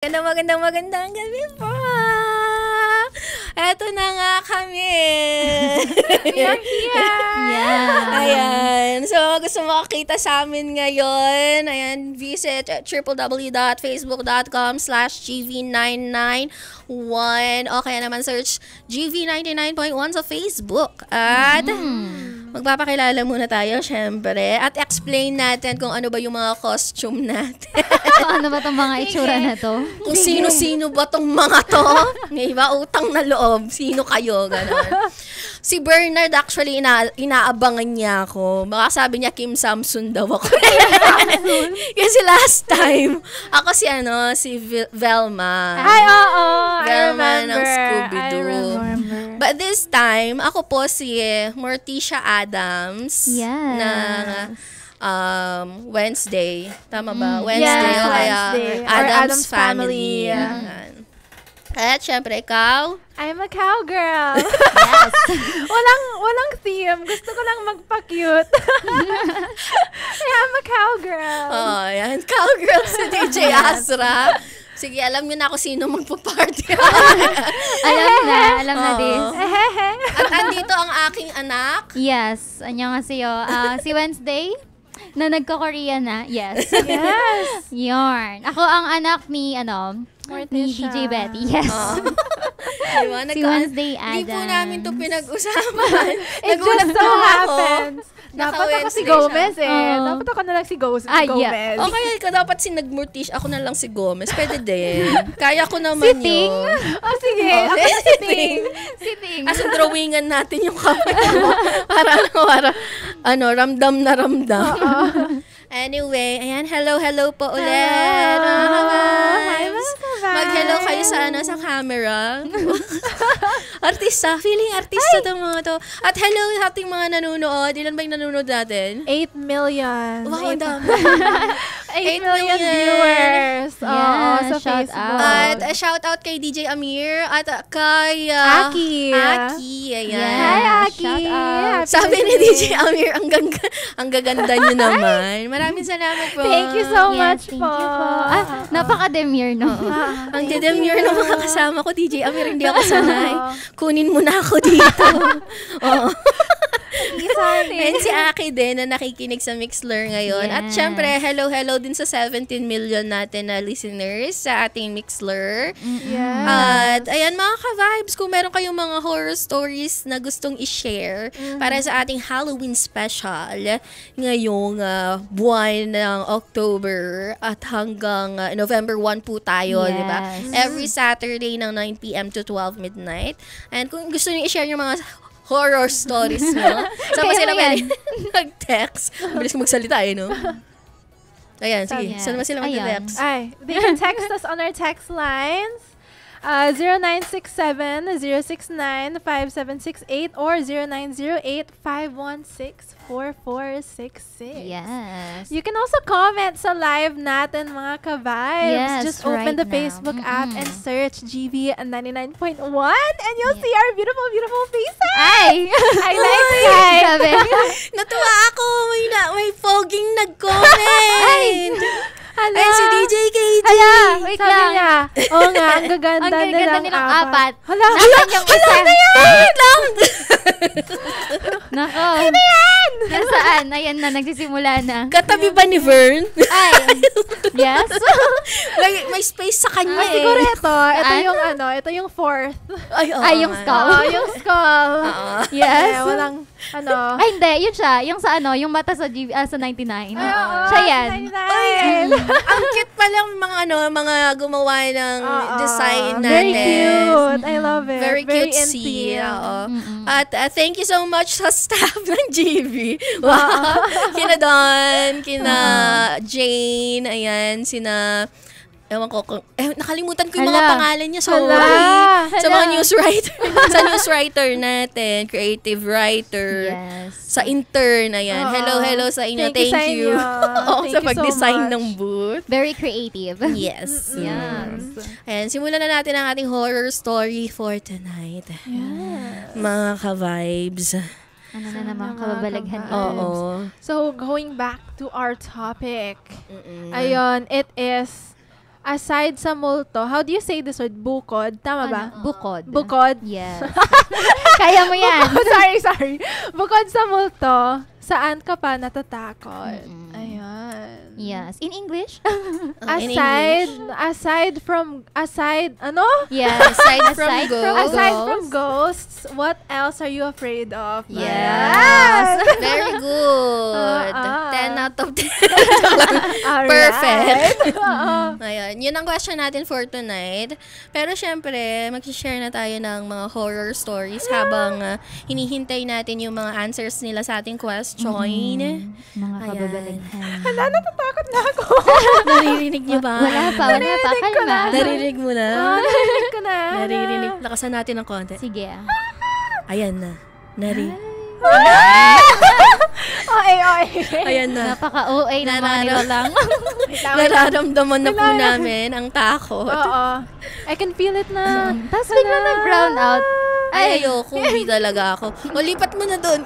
Magandang gabi po! Eto na nga kami! We are here! Yeah. Ayan. So, gusto mo makakita sa amin ngayon. Ayan, visit www.facebook.com/gv991 o kaya naman search GV99.1 sa Facebook. At magpapakilala muna tayo, syempre. At explain natin kung ano ba yung mga costume natin. Ano ba itong mga itsura na to? Kung sino-sino ba tong mga to? May ba utang na loob? Sino kayo? Ganon. Si Bernard actually inaabangan niya ako. Baka sabi niya Kim Samson daw ako. Kasi last time, ako si Velma. Ay, oo. Velma ng Scooby-Doo. I remember. But this time, ako po si Morticia Adams. Yes. Ng Wednesday. Tama ba? Wednesday Yes, o kaya Wednesday. Or Adams Addams Family. Family. Yan. At syempre, ikaw? I'm a cowgirl. Yes. walang theme. Gusto ko lang magpa-cute. Kaya I'm a cowgirl. Oh, yan. Cowgirl si DJ Asra. Sige, alam niyo na ako sino magpa-party. Alam na this. At andito ang aking anak. Yes. Annyeonghaseyo. Si Wednesday na nagko-Korea na. Yes. Yes. Yarn. Ako ang anak ni, ni Morticia. DJ Betty. Yes. Diba? Si Wednesday Adams. Hindi po namin ito pinag-usapan. It just so happens. Dapat ako si Naka-Wednesday Gomez siya. eh. Oo. Dapat ako na lang si Gomez. Yeah. O kaya ikaw dapat si nag-Morticia, ako na lang si Gomez. Pwede din. Kaya ko naman Si Ting? yun. Oh, sige. Oh, Ako si Ting. Si Ting. As in, drawingan natin yung camera mo. para, ramdam na ramdam. Anyway, ayan, hello po ulit. Hi, mga ka-vibes. Mag-hello kayo sa camera. Feeling artista itong mga to. At hello sa ating mga nanonood. Ilan ba yung nanonood natin? 8 million. Wow, ang dami. 8 million viewers. Oo, Yeah, sa shout Facebook. out. At shout out kay DJ Amir at kay Aki. Aki, ayan. Hi, Aki. Shout out. Happy Sabi ni birthday. DJ Amir, ang gaganda niyo naman. Maraming salamat po. Thank you so much Thank po. you po. Napaka-demure, no? Ang dedemure ng mga kasama ko, DJ Amir, hindi ako sanay. Oo. Kunin mo na ako dito. Oo. Sorry. And si Aki din na nakikinig sa Mixlr ngayon. At Yes. syempre, hello din sa 17 million natin na listeners sa ating Mixlr. Yeah. At ayan mga ka-vibes, kung meron kayong mga horror stories na gustong i-share para sa ating Halloween special ngayong buwan ng October at hanggang November 1 po tayo, Yes. di ba? Every Saturday ng 9 p.m. to 12 midnight. And kung gusto niyo i-share yung mga horror stories mo, saan Kaya sila mo yan. pwede mag-text? Mabilis ko magsalita no? Ayan, sige. Yeah. Saan ba sila Ayan. mag-text? Ay, they can text us on our text lines. 0967-069-5768 or 0908-516-4466. Yes. You can also comment sa live natin, mga ka-vibes. Yes, Just open right the now. Facebook app and search GV99.1 and you'll see our beautiful, beautiful faces. Ay! I like that. Sabi. Natuwa ako. May foging nag-comment. Hala. Ay, si DJ KG. Hala, wait Sabi lang. niya, oo nga, ang gaganda, Ang gaganda nilang apat. Hala, Nasaan yung isa? Wait lang. Nako. Ano yan? Nasaan? Ayan na, nagsisimula na. Katabi ba ni Vern? Ay. Yes? may space sa kanya Ah, siguro ito Saan? yung ito yung fourth. Ay, oo Ay, yung nga. skull. Oo, yung skull. Oo. Yes? Walang, Ay, hindi. Yun siya. Yung sa yung mata sa, sa 99. Siya yan. Ang cute pa lang mga gumawa ng design natin. Very cute. I love it. Very cute in see. theme. Oo. At thank you so much sa staff ng GV. Wow. Kina Don, kina Jane, ayan, sina ewan ko, nakalimutan ko yung mga Hala. pangalan niya. Sorry. Hala. Sa mga newswriter natin, creative writer, Yes. sa intern, ayan. Oo. Hello sa inyo. Thank you sa Thank you. inyo. Oo, Thank sa you so pag-design much. ng booth. Very creative. Yes. Yes. Ayan, simulan na natin ang ating horror story for tonight. Yes. Mga ka-vibes. Ano na naman Mga kababalaghan kabal- ito. Oo. So, going back to our topic. Ayun, it is aside sa multo, how do you say this word? Bukod? Tama ba? Bukod. Bukod? Yes. Kaya mo yan. sorry. Bukod sa multo, saan ka pa natatakot? Ayan. Yes. In English? In English. Aside from Yes. Aside from Aside from ghosts, what else are you afraid of? Yes. Very good. 10 out of 10. Alright. Perfect. Ayan. Yun ang question natin for tonight. Pero syempre, mag-share na tayo ng mga horror stories habang hinihintay natin yung mga answers nila sa ating question. Mga kababalaghan. Natatakot na ako. Naririnig niyo ba? Wala pa. Kalma. Naririnig mo na? Narinig ko na. Naririnig. Lakasan natin ng konti. Sige. Ayan na. Oy. Ayan na. Napaka-OA ng mga nilalang. Nararamdaman na po namin ang takot. Oo. I can feel it na. Tapos bigla nag-brown out. Ay, ayoko. Hindi talaga ako. O, lipat mo na dun.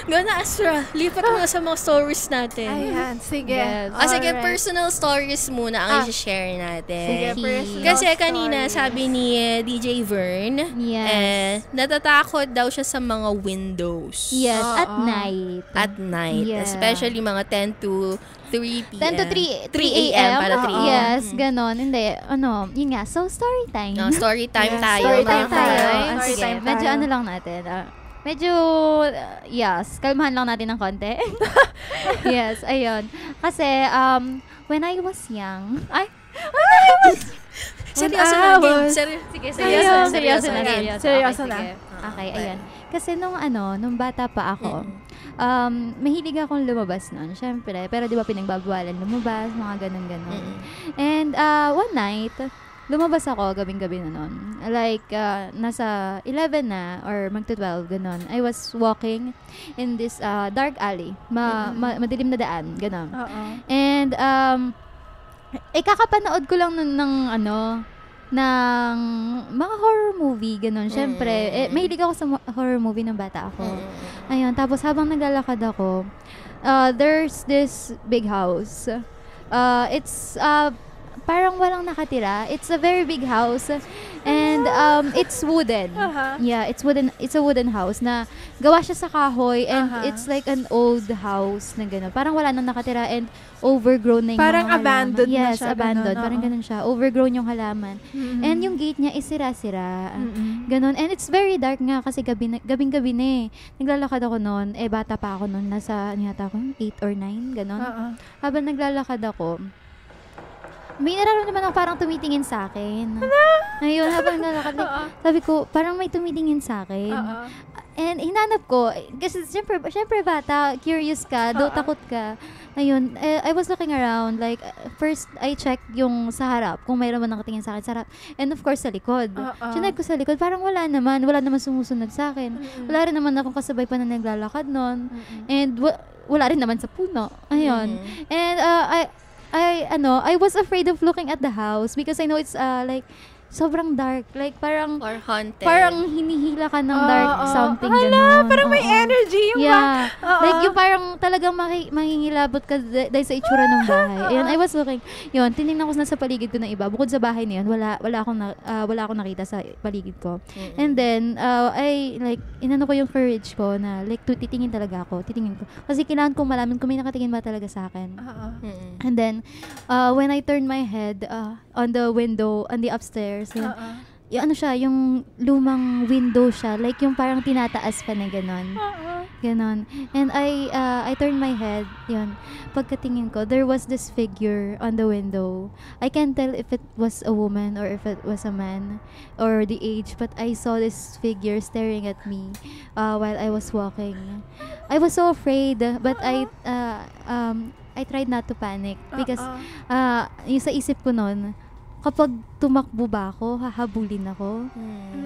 Gana, Astra. Lipat mo na sa mga stories natin. Ayan, sige. Yes. Sige, Alright. personal stories muna ang i-share natin. Sige, personal Kasi kanina, stories. sabi ni DJ Vern, Yes. natatakot daw siya sa mga windows. Yes, Oo. at night. At night. Yeah. Especially mga 10 to 3 p.m. 10 to 3 a.m. para 3 a.m. Yes, ganon. Hindi, yun nga. So, story time. No, story time Yes, tayo. story mga time tayo. guys. Ah, Story sige, time medyo tayo. ano lang natin. Medyo, yes, kalmahan lang natin ng konti. Yes, ayun. Kasi, when I was young, Seryoso When I na, game. was- sige, seryoso na. game. Seryoso Okay, na. sige. Okay, Okay. ayan. Kasi nung bata pa ako, mahilig akong lumabas nun, syempre. Pero di ba pinagbabawalan lumabas, mga ganun-ganun. And one night, lumabas ako gabing-gabi na nun. Like, nasa 11 na or magto-12, ganun. I was walking in this dark alley. Madilim na daan, ganun. Oo. And, kakapanood ko lang ng ng mga horror movie, ganun. Siyempre, mahilig ako sa horror movie ng bata ako. Ayun, tapos habang naglalakad ako, there's this big house. It's parang walang nakatira. It's a very big house. And it's wooden. Yeah, it's a wooden house na gawa siya sa kahoy and it's like an old house na gano'n. Parang wala nang nakatira and overgrown na yung Parang mga halaman. abandoned na Yes, siya, abandoned. ganun, Parang oo. ganun siya. Overgrown yung halaman. And yung gate niya is sira-sira. Ganon. And it's very dark nga kasi gabing-gabi na eh. Naglalakad ako noon. Bata pa ako noon. Nasa, 8 or 9, ganon. Oo. Habang naglalakad ako, may nararamdaman ako parang tumitingin sa akin. Ayun, habang naglalakad, sabi ko, parang may tumitingin sa akin. Oo. And hinanap ko, kasi syempre bata, curious ka, takot ka. Ayun, I was looking around, like, first, I checked yung sa harap, kung mayroon man nakatingin sa akin sa harap. And of course, sa likod. Chinek ko sa likod, parang wala naman sumusunod sa akin. Wala rin naman akong kasabay pa na naglalakad nun. And wala rin naman sa puno. Ayun. And I was afraid of looking at the house because I know it's like sobrang dark. Like parang Or haunted. parang hinihila ka ng dark something Hala, ganun. parang may Oo. energy yung Yeah. Oo. Like yung parang talagang mangingilabot ka dahil sa itsura ng bahay. Ayun, I was looking. Yun, tinignan ko na sa paligid ko ng iba. Bukod sa bahay na yun, wala akong nakita sa paligid ko. And then, I like, inano ko yung courage ko na like, titingin talaga ako. Titingin ko. Kasi kailangan kong malaman kung may nakatingin ba talaga sa akin. Oo. And then, when I turned my head on the window, on the upstairs, yun, yung yung lumang window siya, like yung parang tinataas pa na gano'n. Ganon. And I turned my head, yun. Pagkatingin ko, there was this figure on the window. I can't tell if it was a woman or if it was a man or the age, but I saw this figure staring at me while I was walking. I was so afraid, but I tried not to panic because yung sa isip ko nun, kapag tumakbo ba ako, hahabulin ako.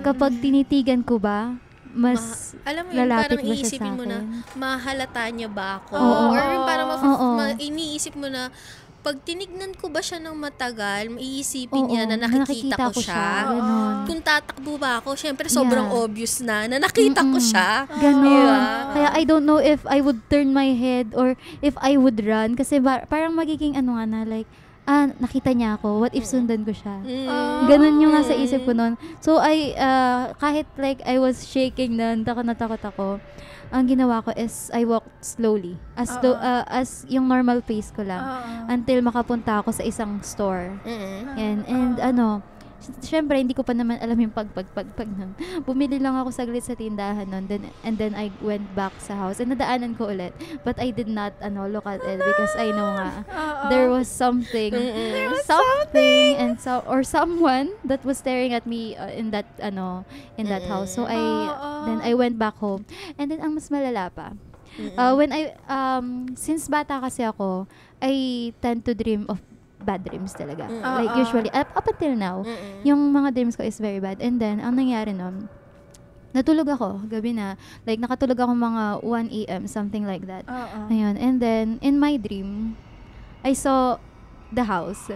Kapag tinitigan ko ba, mas alam mo yun, lalapit parang ba siya iisipin sa mo na, akin? mahalata niya ba ako? Oo. Or yung parang Oo. iniisip mo na, pag tinignan ko ba siya ng matagal, maiisipin Oo, niya na nakikita ko siya. Ganon. Kung tatakbo ba ako, syempre sobrang Yeah. obvious na nakita ko siya. Ganon. Diba? Kaya I don't know if I would turn my head or if I would run. Kasi parang magiging like, nakita niya ako. What if sundan ko siya? Mm. Ganun yung nasa isip ko noon. So, kahit like I was shaking na, natakot ako, ang ginawa ko is I walked slowly. As yung normal pace ko lang. Until makapunta ako sa isang store. Mm. And syempre, hindi ko pa naman alam yung pag nun. Bumili lang ako saglit sa tindahan nun. And then I went back sa house. And nadaanan ko ulit. But I did not look at it because I know nga there was something. Something and or someone that was staring at me in that house. So then I went back home. And then ang mas malala pa. When since bata kasi ako, I tend to dream of bad dreams talaga. Like usually, up until now, yung mga dreams ko is very bad. And then, ang nangyari nun, natulog ako, gabi na. Like, nakatulog ako mga 1 a.m., something like that. Ayun. And then, in my dream, I saw the house.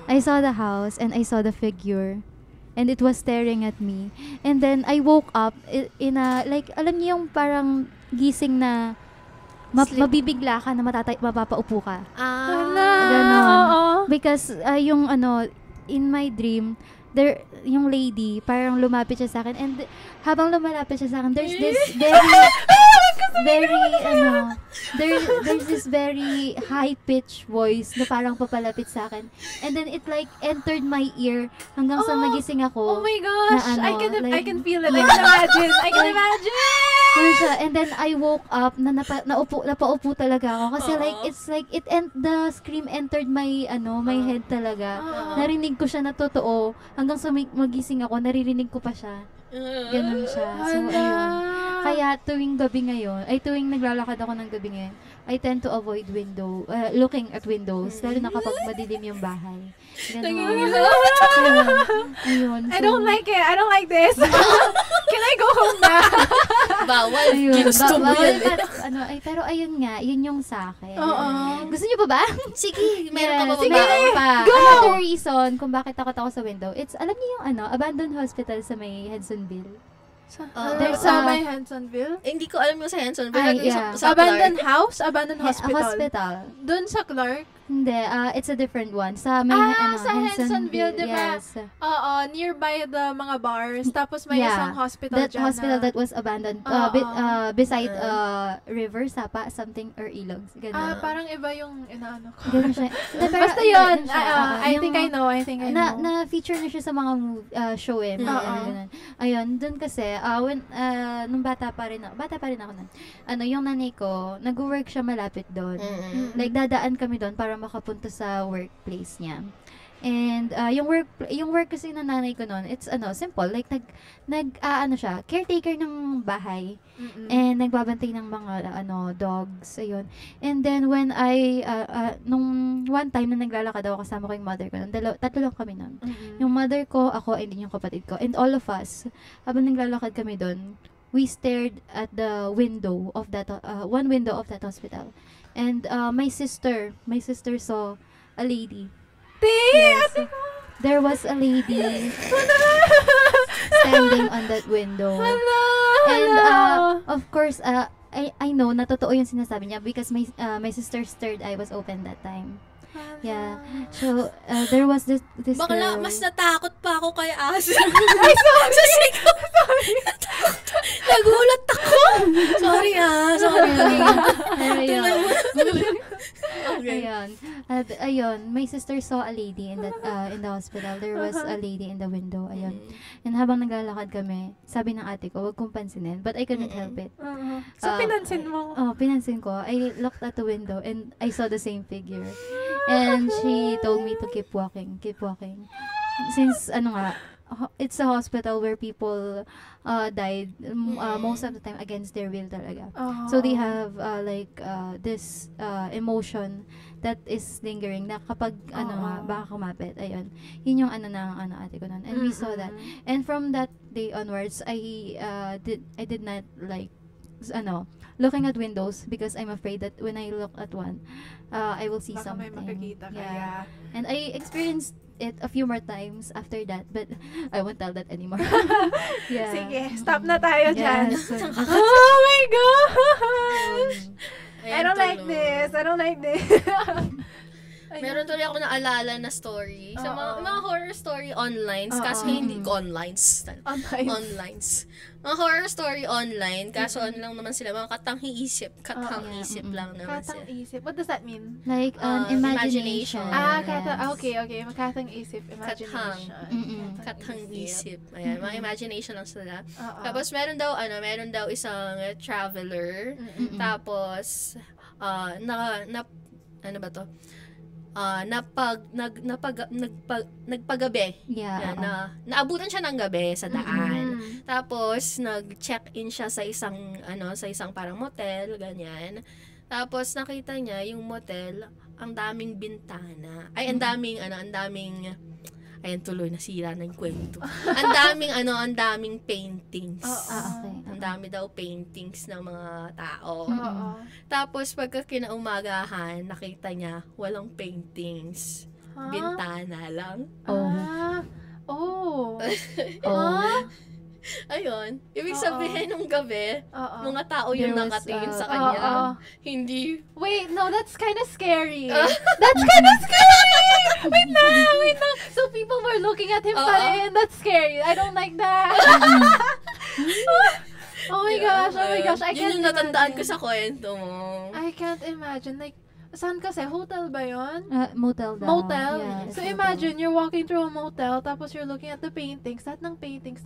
I saw the house and I saw the figure. And it was staring at me. And then, I woke up in a, like, alam niyo yung parang gising na mabibigla ka na mapapaupo ka. Ganon. Because yung in my dream, yung lady, parang lumapit siya sa akin. And habang lumalapit siya sa akin, there's this there's this very high-pitched voice na parang papalapit sa akin. And then it like entered my ear hanggang sa nagising ako. Oh my gosh! Na, I can feel it. I can imagine. I can imagine! And then I woke up na napaupo talaga ako kasi like it's like the scream entered my my head talaga. Narinig ko siya na totoo hanggang sa magising ako, naririnig ko pa siya. Ganun siya. So ayun. Kaya tuwing naglalakad ako ng gabi ngayon, I tend to avoid looking at windows, lalo na kapag madilim yung bahay. Ganun. Ayun. I don't like it. I don't like this. Can I go home na? Bawal. Ginusto mo yan. Pero ayun nga, yun yung sa akin. Gusto niyo pa ba? Sige, meron ka ba? Sige, pa. Go! Another reason kung bakit takot ako sa window, it's, alam niyo yung abandoned hospital sa may Hudsonville. There's may Hansonville? Hindi ko alam yung sa Hansonville. Sa Abandoned house? Abandoned hospital? Hospital. Doon sa Clark? Hindi, it's a different one. Sa may, sa Hansonville, diba? Yes. Oo, nearby the mga bars. Tapos may isang hospital that dyan hospital na. that was abandoned. Beside river, Sapa, something, or Ilog. Ganun. Parang iba yung inaano ko. Ganun siya. Basta yun. I think I know. Na-feature na siya sa mga show Ganun. Ayun, dun kasi, nung bata pa rin ako nun. Yung nanay ko, nag-work siya malapit doon. Like, dadaan kami doon para makapunta sa workplace niya. And yung work kasi ng nanay ko noon, it's simple, like siya, caretaker ng bahay. And nagbabantay ng mga dogs, ayun. And then when nung one time na naglalakad ako kasama ko yung mother ko noon, tatlo lang kami noon. Yung mother ko, ako, and yung kapatid ko, and all of us, habang naglalakad kami doon, we stared at the window of that one window of that hospital. And my sister saw a lady. Yes. There was a lady standing on that window. And of course, I know na totoo yung sinasabi niya because my sister's third eye was open that time. Yeah. So, there was this Bakla, girl. mas natakot pa ako kay Asa. Ay, sorry! Sa sigaw. Nagulat ako. Sorry. Okay. Ayun. My sister saw a lady in the hospital. There was a lady in the window. Ayun. And habang naglalakad kami, sabi ng ate ko, wag kong pansinin. But I couldn't help it. So, pinansin mo? Pinansin ko. I looked at the window and I saw the same figure. And she told me to keep walking. Since, it's a hospital where people died most of the time against their will talaga. So they have this emotion that is lingering na kapag baka kumapit. Ayun. Yun yung ng ate ko nun. And we saw that. And from that day onwards, I did not like looking at windows because I'm afraid that when I look at one, I will see baka something. may makikita kaya. And I experienced it a few more times after that, but I won't tell that anymore. Yeah. Sige, stop na tayo dyan. Yes. Oh my gosh! I don't like this. Meron tuloy ako naalala na story. Sa mga horror story online, kaso hindi ko online. Mga horror story online, kaso ano lang naman sila, mga katang-isip lang naman sila. Katang-isip. What does that mean? Like, imagination. Okay. Katang-isip, imagination. Katang-isip. Ayan, mga imagination lang sila. Tapos, meron daw isang traveler. Tapos, ano ba to? Nagpagabi. Naabutan siya ng gabi sa daan. Tapos nag-check-in siya sa isang parang motel, ganyan. Tapos nakita niya yung motel, ang daming bintana. Ay, ang daming ayan, tuloy, nasira na yung kwento. Ang daming paintings. Ang dami daw paintings ng mga tao. Tapos, pagka kinaumagahan, nakita niya, walang paintings. Bintana lang. Ayun. Ibig sabihin, nung gabi, mga tao yung nakatingin sa kanya. Hindi. Wait, no, that's kind of scary. That's kind of scary! Wait lang. So people were looking at him pa rin. That's scary. I don't like that. Oh my gosh. I can't imagine. Yun yung natandaan ko sa kwento mo. I can't imagine. Like, saan kasi? Hotel ba yun? Motel daw. Motel? Yeah, So imagine, you're walking through a motel, tapos you're looking at the paintings. Lahat ng paintings,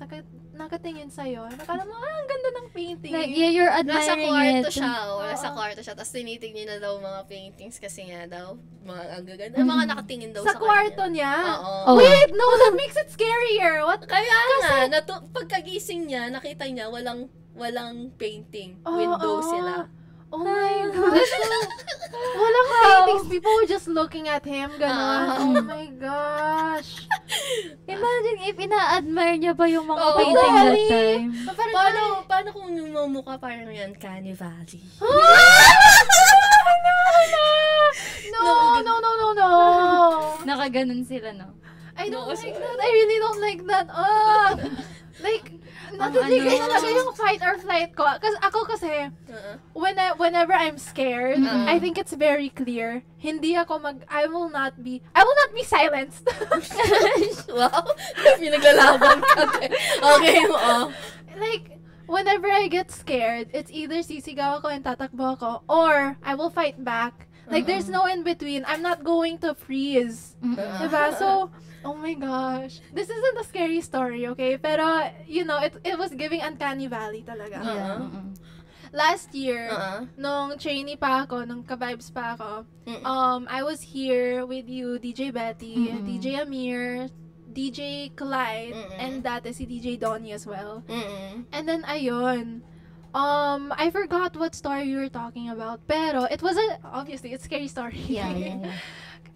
nakatingin sa'yo. Nakala mo, ang ganda ng painting. Like, yeah, you're Nasa admiring kwarto it. siya. Nasa kwarto siya. Tapos tinitingnan na daw mga paintings kasi nga daw, ang gaganda. Mga nakatingin daw Sa sa kwarto kanya. niya? Oo. Wait, no, that makes it scarier. What? Kaya nga, pagkagising niya, nakita niya walang painting. Window sila. Oh my gosh. Walang paintings. People were just looking at him. Ganon. Oh my gosh. Imagine if ina-admire niya pa yung mga Oo, painting that really? time. Paano kung yung mukha parang yan, Canny Valley? No. Nakaganon sila, no? I don't like that. I really don't like that. Like, natatigil talaga yung fight or flight ko. Kasi, whenever I'm scared, I think it's very clear. I will not be silenced. Wow, pinaglalaban ka. Okay mo, Like, whenever I get scared, it's either sisigaw ako and tatakbo ako, or I will fight back. Like, there's no in between. I'm not going to freeze. Diba? So, oh my gosh. This isn't a scary story, okay? Pero, you know, it was giving Uncanny Valley talaga. Last year, nung trainee pa ako, nung ka-vibes pa ako, I was here with you, DJ Betty, DJ Amir, DJ Clyde, and dati si DJ Donnie as well. And then, ayun, I forgot what story you were talking about, pero it was obviously, it's a scary story. Yeah.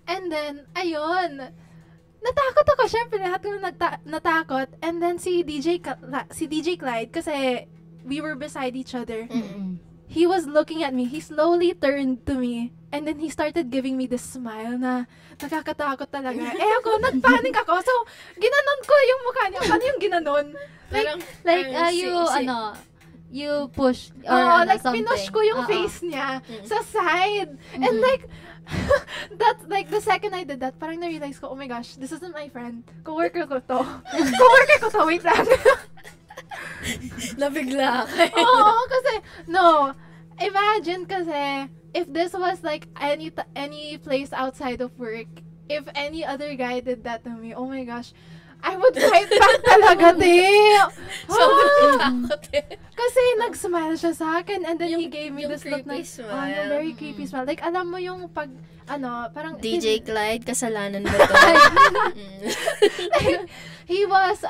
And then, ayun, natakot ako, syempre, lahat ko natakot. And then, si DJ Clyde, kasi we were beside each other, he was looking at me, he slowly turned to me, and then he started giving me this smile na nakakatakot talaga. Ako, nagpanic ako, so, ginanon ko yung mukha niya. Paano yung ginanon? You push or like something. pinush ko yung face niya sa side. And like, that's like the second I did that, parang na-realize ko, oh my gosh, this isn't my friend. Coworker ko to. Wait lang. Nabigla. Oo, kasi, no. Imagine kasi, if this was like any place outside of work, if any other guy did that to me, oh my gosh, I would fight back talaga, Sobrang takot Kasi nag-smile siya sa akin and then he gave me yung this look na, smile. yung very creepy smile. Like, alam mo yung parang... DJ Clyde, kasalanan mo to. He was,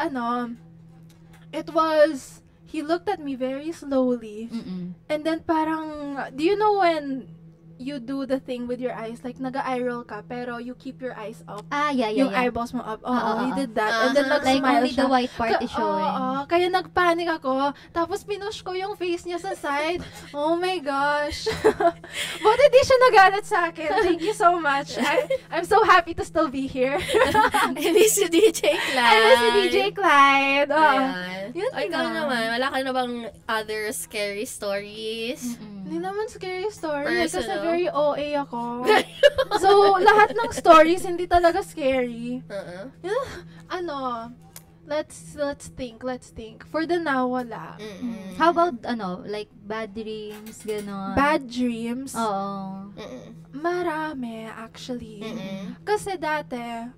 he looked at me very slowly. And then parang, do you know when you do the thing with your eyes, like nag-eye roll ka, pero you keep your eyes up. Yung eyeballs mo up. He did that. And then like nag-smile only siya. the white part is showing. Kaya nagpanic ako. Tapos pinush ko yung face niya sa side. Oh my gosh. But hindi siya nagalit sa akin. Thank you so much. I'm so happy to still be here. Hindi si DJ Clyde. Si DJ Clyde. Ikaw naman, wala ka na bang other scary stories? Hindi naman scary story. Kasi Personal. very OA ako. So, lahat ng stories, hindi talaga scary. Ano, let's think. For the now, wala. How about, like, bad dreams, gano'n? Bad dreams? Oo. Marami, actually. Kasi dati,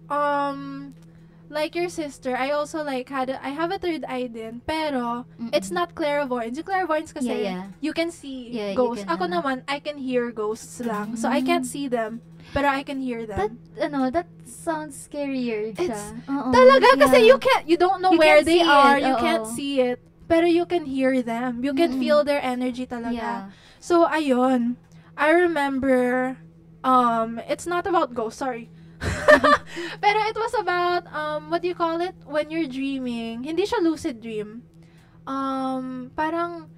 like your sister, I also like I have a third eye din, pero it's not clairvoyance. Yung clairvoyance kasi, Yeah. you can see Yeah, you ghosts. can, Ako naman, I can hear ghosts lang. So, I can't see them, pero I can hear them. That sounds scarier siya. It's Oo. Talaga, kasi Yeah. you don't know You where can't they see are, it, you oo. can't see it, pero you can hear them. You can feel their energy talaga. Yeah. So, ayun. I remember, it's not about ghosts, sorry. Pero it was about, what do you call it? When you're dreaming. Hindi siya lucid dream. Parang,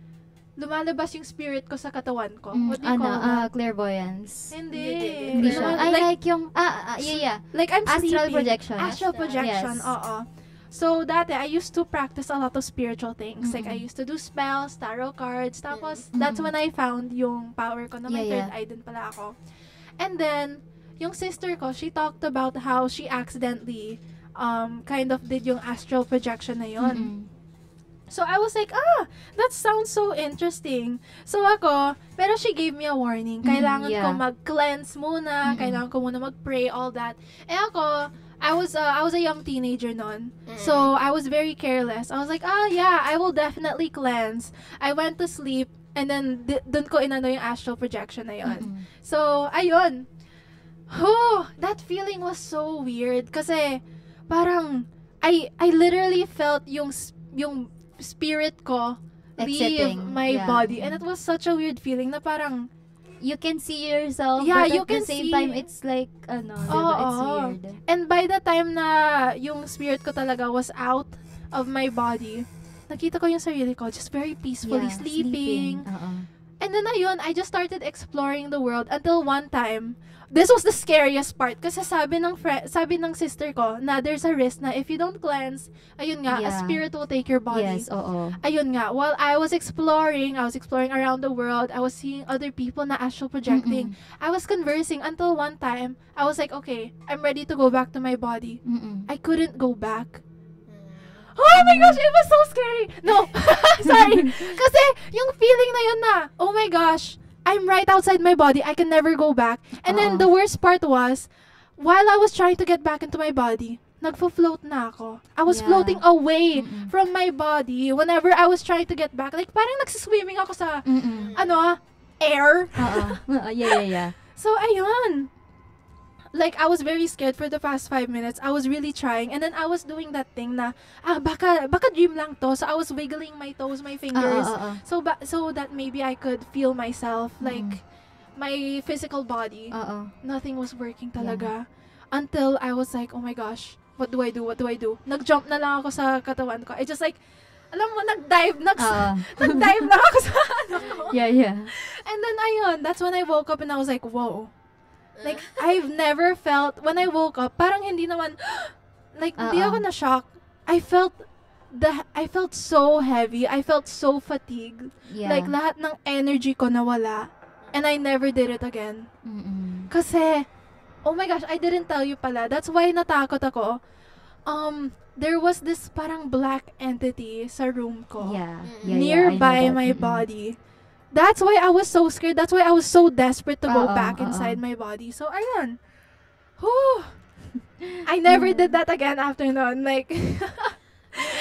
lumalabas yung spirit ko sa katawan ko. What do you call that? Clairvoyance. Hindi. Hindi siya. I Like, like yung, yeah. like I'm Astral sleeping. projection. Astral projection, Yes. oo. So, dati, I used to practice a lot of spiritual things. Like, I used to do spells, tarot cards. Tapos, that's when I found yung power ko na may Yeah, third eye din pala ako. And then, yung sister ko, she talked about how she accidentally kind of did yung astral projection na yun. So, I was like, that sounds so interesting. So, ako, pero she gave me a warning. Kailangan ko mag-cleanse muna. Kailangan ko muna mag-pray, all that. Eh ako, I was a young teenager noon. So, I was very careless. I was like, yeah, I will definitely cleanse. I went to sleep, and then, dun ko inano yung astral projection na yun. So, ayun. That feeling was so weird. Kasi, parang, I literally felt yung spirit ko leave Exiting, my yeah. body. And it was such a weird feeling na parang, You can see yourself, Yeah, but you at the can same see. time, it's like, diba? It's weird. and by the time na yung spirit ko talaga was out of my body, nakita ko yung sarili ko just very peacefully Yeah, sleeping. Oo. And then ayun, I just started exploring the world until one time, this was the scariest part kasi sabi ng sister ko na there's a risk na if you don't cleanse, ayun nga, a Yeah. spirit will take your body. Yes, oo. Ayun nga, while I was exploring around the world, I was seeing other people na astral projecting. I was conversing until one time, I was like, okay, I'm ready to go back to my body. I couldn't go back. Oh my gosh, it was so scary. No, sorry. Kasi yung feeling na yun na, oh my gosh, I'm right outside my body. I can never go back. And then the worst part was, while I was trying to get back into my body, nagfo-float na ako. I was Yeah. floating away from my body whenever I was trying to get back. Like, parang nagsiswimming ako sa, air. Oo. Yeah. So, ayun. Like, I was very scared for the past 5 minutes. I was really trying. And then, I was doing that thing na, baka dream lang to. So, I was wiggling my toes, my fingers. So that maybe I could feel myself, like, my physical body. Oo. Nothing was working talaga. Until I was like, oh my gosh, what do I do? Nag-jump na lang ako sa katawan ko. I just like, alam mo, nag-dive lang ako sa ano ko. Yeah. And then, ayun, that's when I woke up and I was like, whoa. Like, I've never felt, when I woke up, parang hindi naman, like, hindi ako na-shock. I felt so heavy. I felt so fatigued. Yeah. Like, lahat ng energy ko nawala. And I never did it again. Kasi, oh my gosh, I didn't tell you pala. That's why natakot ako. There was this parang black entity sa room ko. Yeah. Nearby I know that. my body. That's why I was so scared. That's why I was so desperate to go Oo, back oo. inside my body. So, ayun. Whew. I never did that again after nun. Like,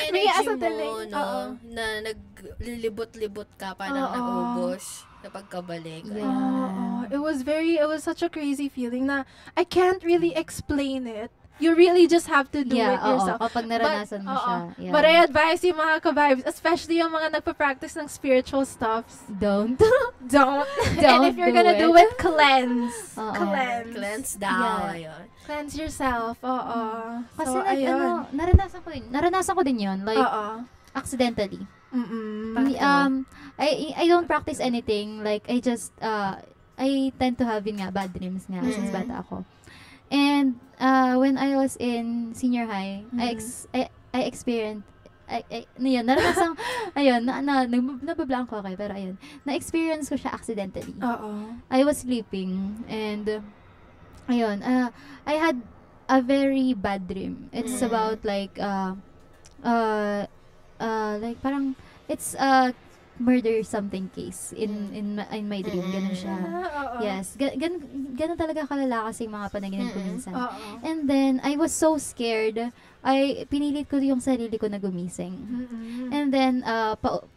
May as energy a mo, teenage- no, oo. na naglilibot-libot ka, parang Oo. Oh, naubos sa pagkabalik. Yeah. it was such a crazy feeling na I can't really explain it. You really just have to do it yourself. Kapag naranasan mo siya. Yeah. But I advise yung mga ka-vibes, especially yung mga nagpa-practice ng spiritual stuffs, Don't. don't. And Don't if you're do gonna it. do it, cleanse. Oo. Cleanse daw. Ayun. Cleanse yourself. Oo. Kasi So, like, ayun. naranasan ko din yun. Like, Oo. accidentally. Mm-mm. I don't practice anything. Like, I just, I tend to have yun nga, bad dreams nga, since bata ako. And, when I was in senior high, I experienced yun, naranasan, ayun, nabablank ko, okay, pero ayun, na-experience ko siya accidentally. I was sleeping, and, ayun, I had a very bad dream. It's about, like parang, it's a murder something case in my dream. Ganun siya. Yes. Ganun talaga kalala kasi yung mga panaginip ko minsan. And then, I was so scared. Pinilit ko yung sarili ko na gumising. And then,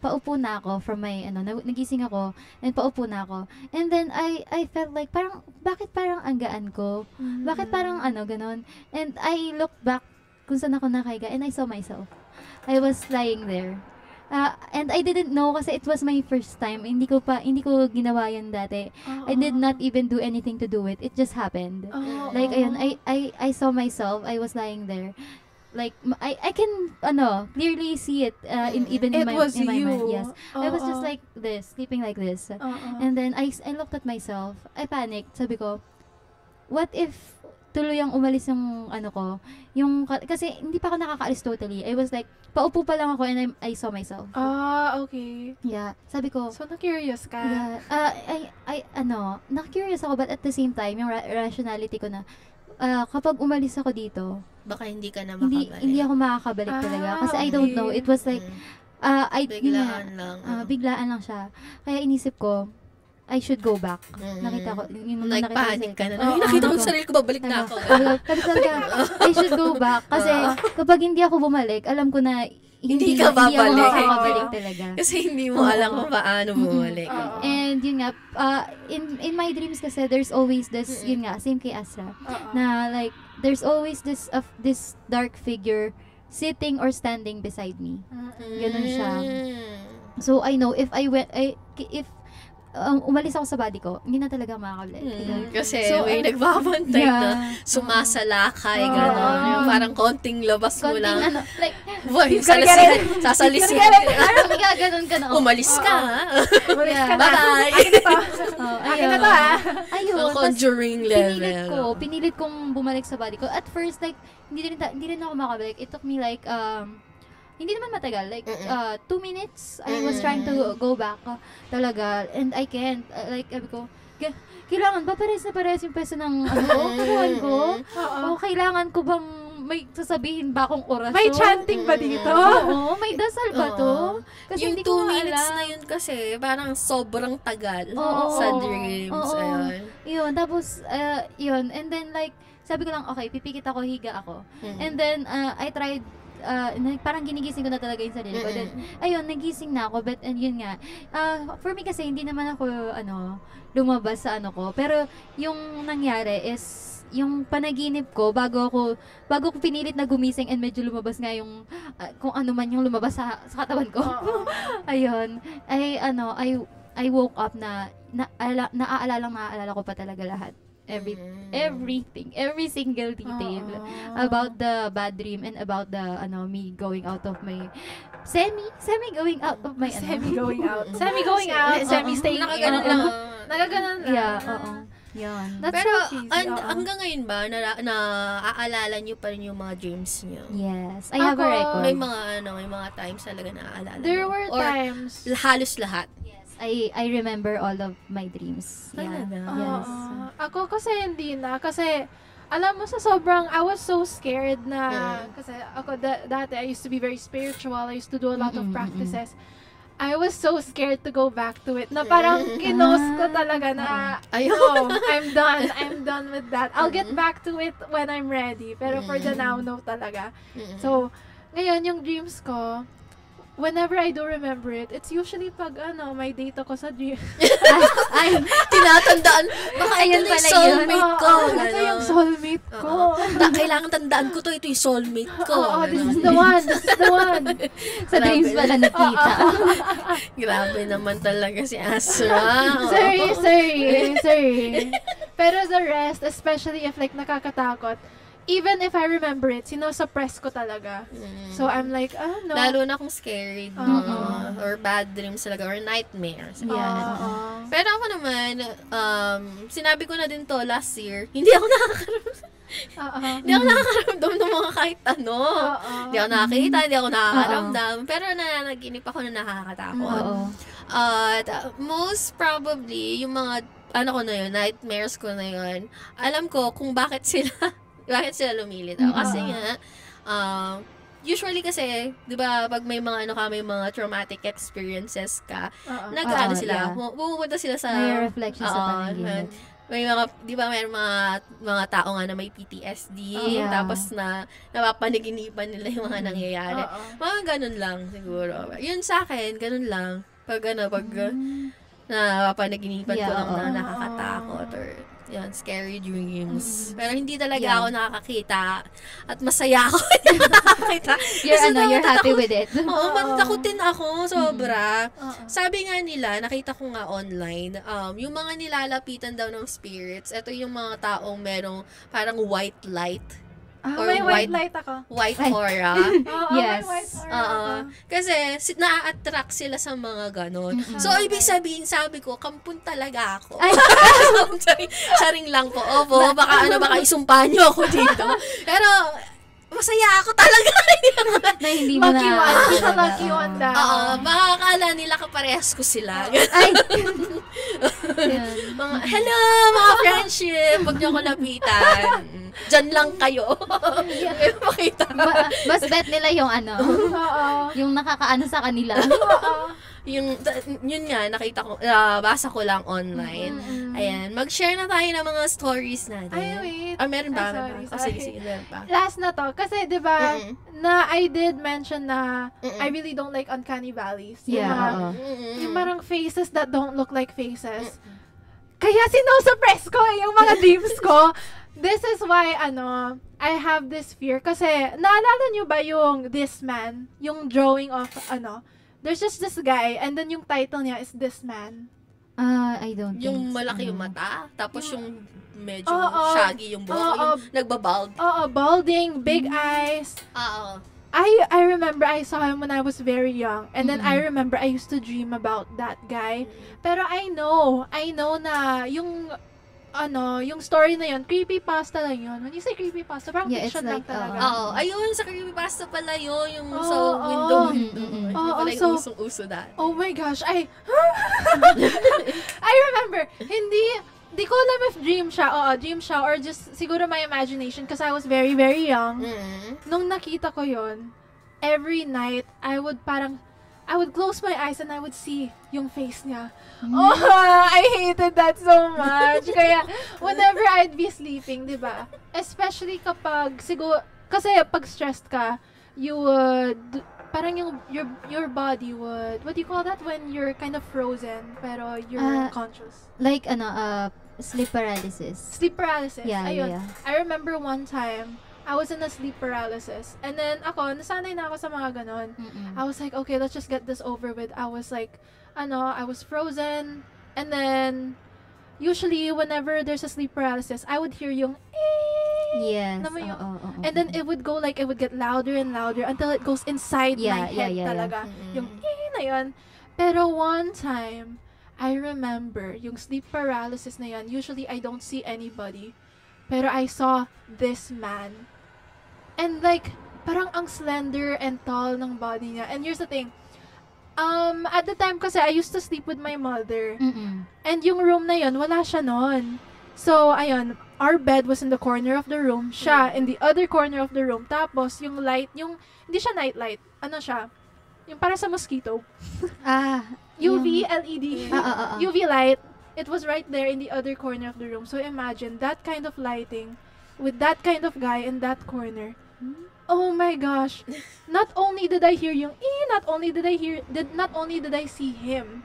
paupo na ako from my, nagising ako, and paupo na ako. And then, I felt like, bakit parang ang gaan ko? Bakit parang ganun? And I looked back kung saan ako nakahiga, and I saw myself. I was lying there. And I didn't know kasi it was my first time. Hindi ko ginawa yan dati. I did not even do anything to do it. It just happened. Like, ayun, I saw myself. I was lying there. Like, I can, clearly see it, in my mind. Yes. I was just like this, sleeping like this. And then, I looked at myself. I panicked. Sabi ko, what if tuluyang umalis yung kasi hindi pa ako nakakaalis totally. I was like, paupo pa lang ako and I saw myself. Okay. Yeah. Sabi ko, so na-curious ka? Yeah. Na-curious ako, but at the same time, yung rationality ko na, kapag umalis ako dito, baka hindi ka na makabalik. Hindi ako makakabalik talaga. Kasi I don't know. It was like, biglaan lang. Biglaan lang siya. Kaya inisip ko, I should go back. Nakita ko. Like, panic ka na. Nakita ko sa sarili ko, babalik na ako. Sabi talaga, I should go back. Kasi kapag hindi ako bumalik, alam ko na hindi ka babalik. Hindi ako makakabalik talaga. Kasi hindi mo alam kung paano bumalik. And yun nga, in my dreams kasi, there's always this, yun nga, same kay Asra, na like, there's always this dark figure sitting or standing beside me. Ganun siya. So, I know, if umalis ako sa body ko, hindi na talaga makakabalik. Kasi may nagbabantay na sumasalakay, gano'n. Yung parang konting labas mo lang. Like, sasalisin. Parang gaganon ka na. Umalis ka. Umalis ka na. Bye. Akin na to, Ayun. Conjuring level. Pinilit kong bumalik sa body ko. At first, like, hindi rin ako makabalik. It took me like, hindi naman matagal. Like, 2 minutes, I was trying to go back talaga. And I can't. Like, sabi ko, kailangan ba pares na pares yung peso ng kuhan ko? O kailangan ko bang may sasabihin ba akong orasyon? May chanting ba dito? Oo, may dasal ba to? Kasi yung hindi ko 2 minutes alam. na yun kasi, parang sobrang tagal sa dreams. Ayun. Yun, tapos, yun. And then, like, sabi ko lang, okay, pipikit ako, higa ako. And then, I tried, parang ginigising ko na talaga yung sarili ko. Then, ayun, nagising na ako. But, and yun nga, for me kasi, hindi naman ako, lumabas sa ko. Pero, yung nangyari is, yung panaginip ko, bago ko pinilit na gumising and medyo lumabas nga yung, kung ano man yung lumabas sa katawan ko. Ayun. I woke up naaalala ko pa talaga lahat. Everything, every single detail about the bad dream and about the me going out of my semi going out of my semi staying in. Nakaganon lang. Yeah, Yan. That's pero so cheesy. Hanggang ngayon ba naaalala niyo pa rin yung mga dreams niyo? Yes, I have a record. May mga times talaga naaalala. There mo? were Or times. Halos lahat. I remember all of my dreams. Yeah. Yes. Ako kasi hindi na. Kasi, alam mo sa sobrang, I was so scared na, kasi ako dati, I used to be very spiritual. I used to do a lot of practices. I was so scared to go back to it. Na parang kinos ko talaga na, no, I'm done with that. I'll get back to it when I'm ready. Pero for the now, no talaga. So, ngayon, yung dreams ko, whenever I do remember it, it's usually pag may date ako sa dream. Ay, tinatandaan. Baka ayun pala soulmate ko. Ito yung soulmate ko. Kailangan tandaan ko to, ito yung soulmate ko. This is the one. Sa dreams pala nakita. Grabe naman talaga si Asra. Sorry. Pero the rest, especially if like nakakatakot, even if I remember it, sinosuppress ko talaga. So, I'm like, no. Lalo na kung scary, or bad dreams talaga, or nightmares. Yeah. Pero ako naman, sinabi ko na din to last year, hindi ako nakakaroon. Hindi ako nakakaramdam ng mga kahit ano. Hindi ako nakakita, hindi ako nakakaramdam. Pero nanaginip ako na nakakatakot. At most probably, yung mga ko na yun, nightmares ko na yun, alam ko kung bakit sila lumilitaw. Kasi nga, usually kasi, di ba, pag may mga may mga traumatic experiences ka, nag-ano sila, pumupunta sila sa... May reflection sa panaginip. May mga, di ba, may mga tao nga na may PTSD, tapos na napapanaginipan nila yung mga nangyayari. Mga ganun lang, siguro. Yun sa akin, ganun lang. Pag napapanaginipan ko lang na nakakatakot or yan, scary dreams. Pero hindi talaga ako nakakakita at masaya ako nakakakita. You're happy with it. Oo, matakutin ako, sobra. Sabi nga nila, nakita ko nga online, yung mga nilalapitan daw ng spirits, ito yung mga taong merong parang white light. Or may white light ako. White aura. Yes. May white aura. Kasi na-attract sila sa mga ganon. So, ibig sabihin, sabi ko, kampun talaga ako. Saring lang po. Opo, baka isumpa nyo ako dito. Pero, masaya ako talaga. Na hindi mo na. Lucky one daw. Oo, baka akala nila kaparehas ko sila. Ay! Hello, mga friendship! Huwag niyo ako lapitan. Diyan lang kayo. Makita. Mas bet nila yung yung nakakaano sa kanila. Yun nga, nakita ko, basa ko lang online. Ayan, mag-share na tayo ng mga stories natin. Ay, wait. Meron ba? Sorry. Sige, meron pa. Last na to. Kasi, di ba, na I did mention na I really don't like uncanny valleys. Yung parang faces that don't look like faces. Kaya sinosuppress ko yung mga dreams ko. This is why, I have this fear. Kasi, naalala nyo ba yung This Man? Yung drawing of, there's just this guy, and then yung title niya is This Man. I don't think Yung malaki yung mata, tapos yung medyo shaggy yung buhok, yung nagbabald. Balding, big eyes. I remember I saw him when I was very young, and then I remember I used to dream about that guy. Pero I know na yung story na yun, creepypasta lang yun. When you say creepypasta, parang fiction lang talaga. Ayun, sa creepypasta pala yun, yung sa window. Pala yung usong-uso dati. Oh my gosh, I remember, di ko alam if dream siya, or just siguro my imagination, because I was very, very young. Nung nakita ko yun, every night, I would close my eyes and I would see yung face niya. I hated that so much. Kaya, whenever I'd be sleeping, di ba? Especially kapag, siguro, kasi pag stressed ka, you would, parang your body would, what do you call that? When you're kind of frozen, pero you're conscious. Like, sleep paralysis. Sleep paralysis. Yeah, Ayun. yeah. I remember one time, I was in a sleep paralysis. And then ako, nasanay na ako sa mga ganon. I was like, okay, let's just get this over with. I was like, I was frozen. And then, usually, whenever there's a sleep paralysis, I would hear yung Yes. And then it would go it would get louder and louder until it goes inside my head talaga. Yung na yun. Pero one time, I remember, yung sleep paralysis na yun, usually I don't see anybody. Pero I saw this man. And parang ang slender and tall ng body niya. And here's the thing. At the time kasi, I used to sleep with my mother. And yung room na yun, wala siya noon. So, ayun, our bed was in the corner of the room. Siya, in the other corner of the room. Tapos, yung light, hindi siya night light. Ano siya? Yung para sa mosquito. UV, LED. UV light. It was right there in the other corner of the room. So, imagine, that kind of lighting with that kind of guy in that corner. Oh my gosh. Not only did I hear yung not only did I see him.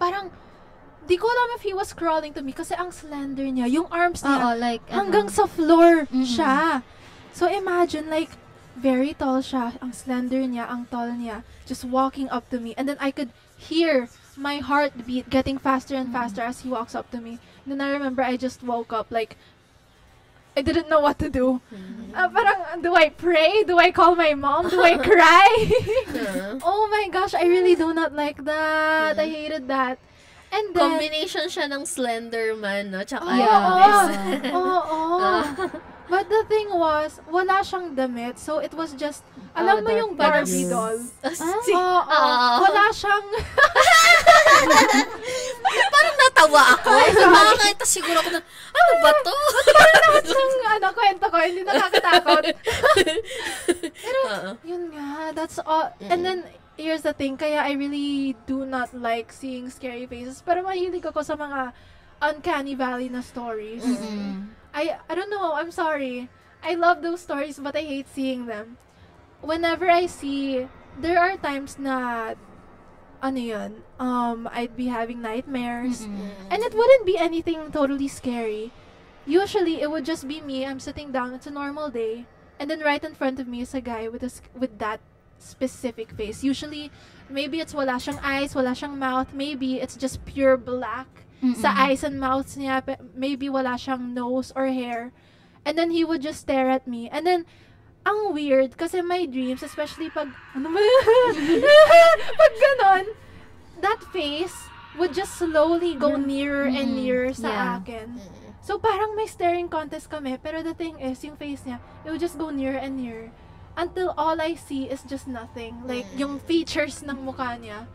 Parang di ko alam if he was crawling to me kasi ang slender niya, yung arms niya hanggang sa floor siya. So imagine very tall siya, ang slender niya, ang tall niya, just walking up to me, and then I could hear my heartbeat getting faster and faster as he walks up to me. And then I remember I just woke up I didn't know what to do. Parang, do I pray? Do I call my mom? Do I cry? Oh my gosh, I really do not like that. I hated that. And then, combination siya ng Slender Man, no? Tsaka But the thing was, wala siyang damit. So, it was just, alam mo dark yung Barbie blue. doll? Ah. Wala siyang, Parang natawa ako. Makakita siguro ako na, ano ba to? lahat ng kwento ko, hindi nakakatakot. Oo. Yun nga, that's all. And then, here's the thing, kaya I really do not like seeing scary faces. Pero mahilig ako sa mga uncanny valley na stories. I don't know, I'm sorry. I love those stories, but I hate seeing them. Whenever I see, there are times na, ano yun, I'd be having nightmares. And it wouldn't be anything totally scary. Usually, it would just be me, I'm sitting down, it's a normal day. And then right in front of me is a guy with that specific face. Usually, maybe it's wala siyang eyes, wala siyang mouth. Maybe it's just pure black sa eyes and mouths niya. Maybe wala siyang nose or hair. And then he would just stare at me. And then, ang weird, kasi my dreams, especially pag, ano ba yun? Pag ganon, that face would just slowly go nearer and nearer sa akin. So, parang may staring contest kami. Pero the thing is, yung face niya, it would just go nearer and nearer. Until all I see is just nothing. Like, yung features ng mukha niya.